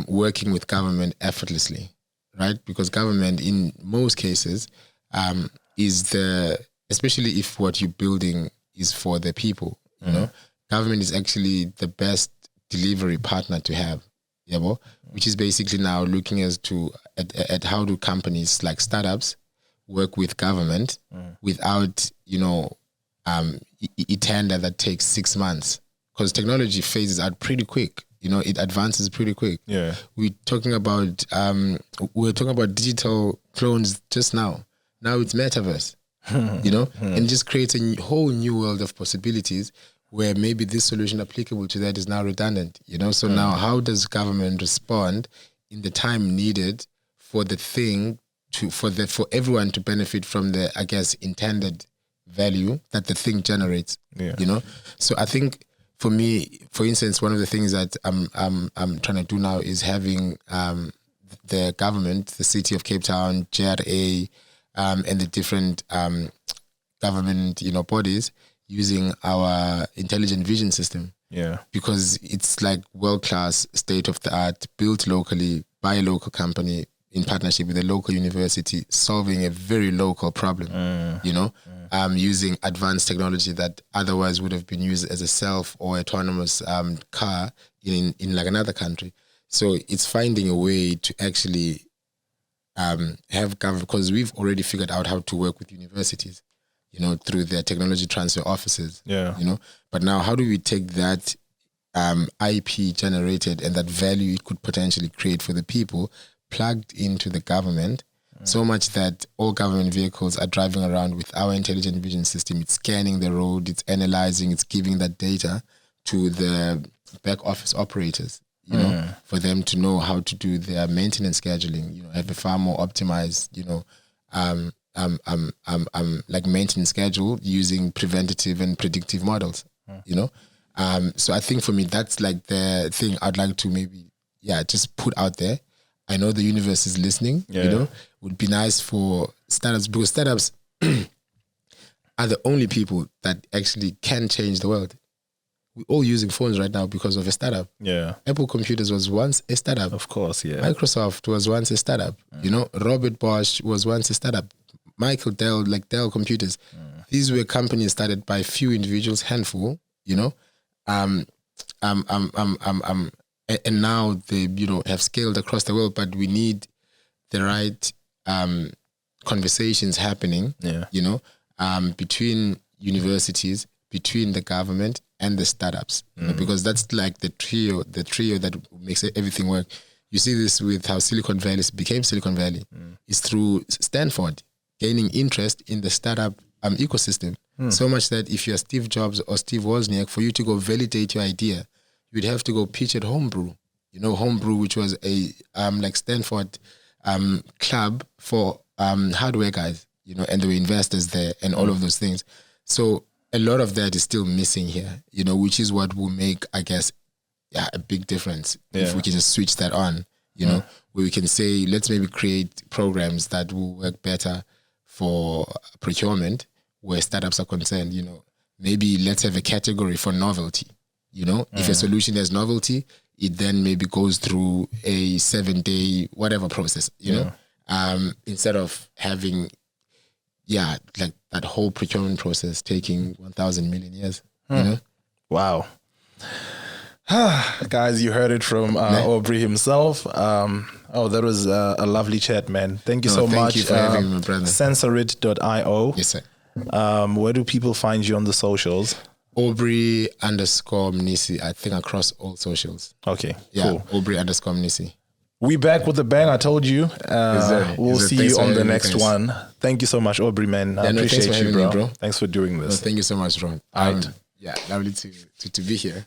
working with government effortlessly, right? Because government, in most cases, is especially if what you're building is for the people, you know, government is actually the best delivery partner to have, which is basically now looking at how do companies like startups work with government without, a tender that takes 6 months, because technology phases out pretty quick. It advances pretty quick. Yeah, we're talking about digital clones just now. Now it's metaverse, and it just creates a whole new world of possibilities where maybe this solution applicable to that is now redundant. So now how does government respond in the time needed for the thing for everyone to benefit from the, I guess, intended value that the thing generates? So I think, for me, for instance, one of the things that I'm trying to do now is having the government, the city of Cape Town, JRA, and the different government bodies using our intelligent vision system. Yeah, because it's like world-class, state-of-the-art, built locally by a local company in partnership with a local university, solving a very local problem. Using advanced technology that otherwise would have been used as a self or autonomous car in like another country. So it's finding a way to actually have government, because we've already figured out how to work with universities, through their technology transfer offices. But now how do we take that IP generated and that value it could potentially create for the people plugged into the government, so much that all government vehicles are driving around with our intelligent vision system. It's scanning the road, it's analyzing, it's giving that data to the back office operators, for them to know how to do their maintenance scheduling, have a far more optimized, like maintenance schedule using preventative and predictive models, So I think for me, that's like the thing I'd like to maybe, just put out there. I know the universe is listening, would be nice for startups, because startups are the only people that actually can change the world. We're all using phones right now because of a startup. Yeah. Apple Computers was once a startup. Of course, yeah. Microsoft was once a startup. Robert Bosch was once a startup. Michael Dell, like Dell Computers. These were companies started by few individuals, handful, and now they, have scaled across the world, but we need the right conversations happening, between universities, between the government and the startups, because that's like the trio that makes everything work. You see this with how Silicon Valley became Silicon Valley. It's through Stanford gaining interest in the startup ecosystem. So much that if you're Steve Jobs or Steve Wozniak, for you to go validate your idea, you'd have to go pitch at Homebrew. Homebrew, which was a like Stanford club for hardware guys, and there were investors there and all of those things. So a lot of that is still missing here, which is what will make, I guess, a big difference if we can just switch that on, where we can say, let's maybe create programs that will work better for procurement where startups are concerned. Maybe let's have a category for novelty. If a solution has novelty, it then maybe goes through a 7-day whatever process, instead of having, like that whole procurement process taking 1,000 million years. You know? Wow. Guys, you heard it from Aubrey himself. That was a lovely chat, man. Thank you so much. Thank you for having me, my brother. Censorit.io. Yes, sir. Where do people find you on the socials? Aubrey_Mnisi, I think across all socials. Okay, Yeah, cool. Aubrey_Mnisi. We back with the bang, I told you. We'll see you on the next one. Thank you so much, Aubrey, man. I appreciate you, bro. Thanks for doing this. Thank you so much, Ron. Right. Yeah, lovely to be here.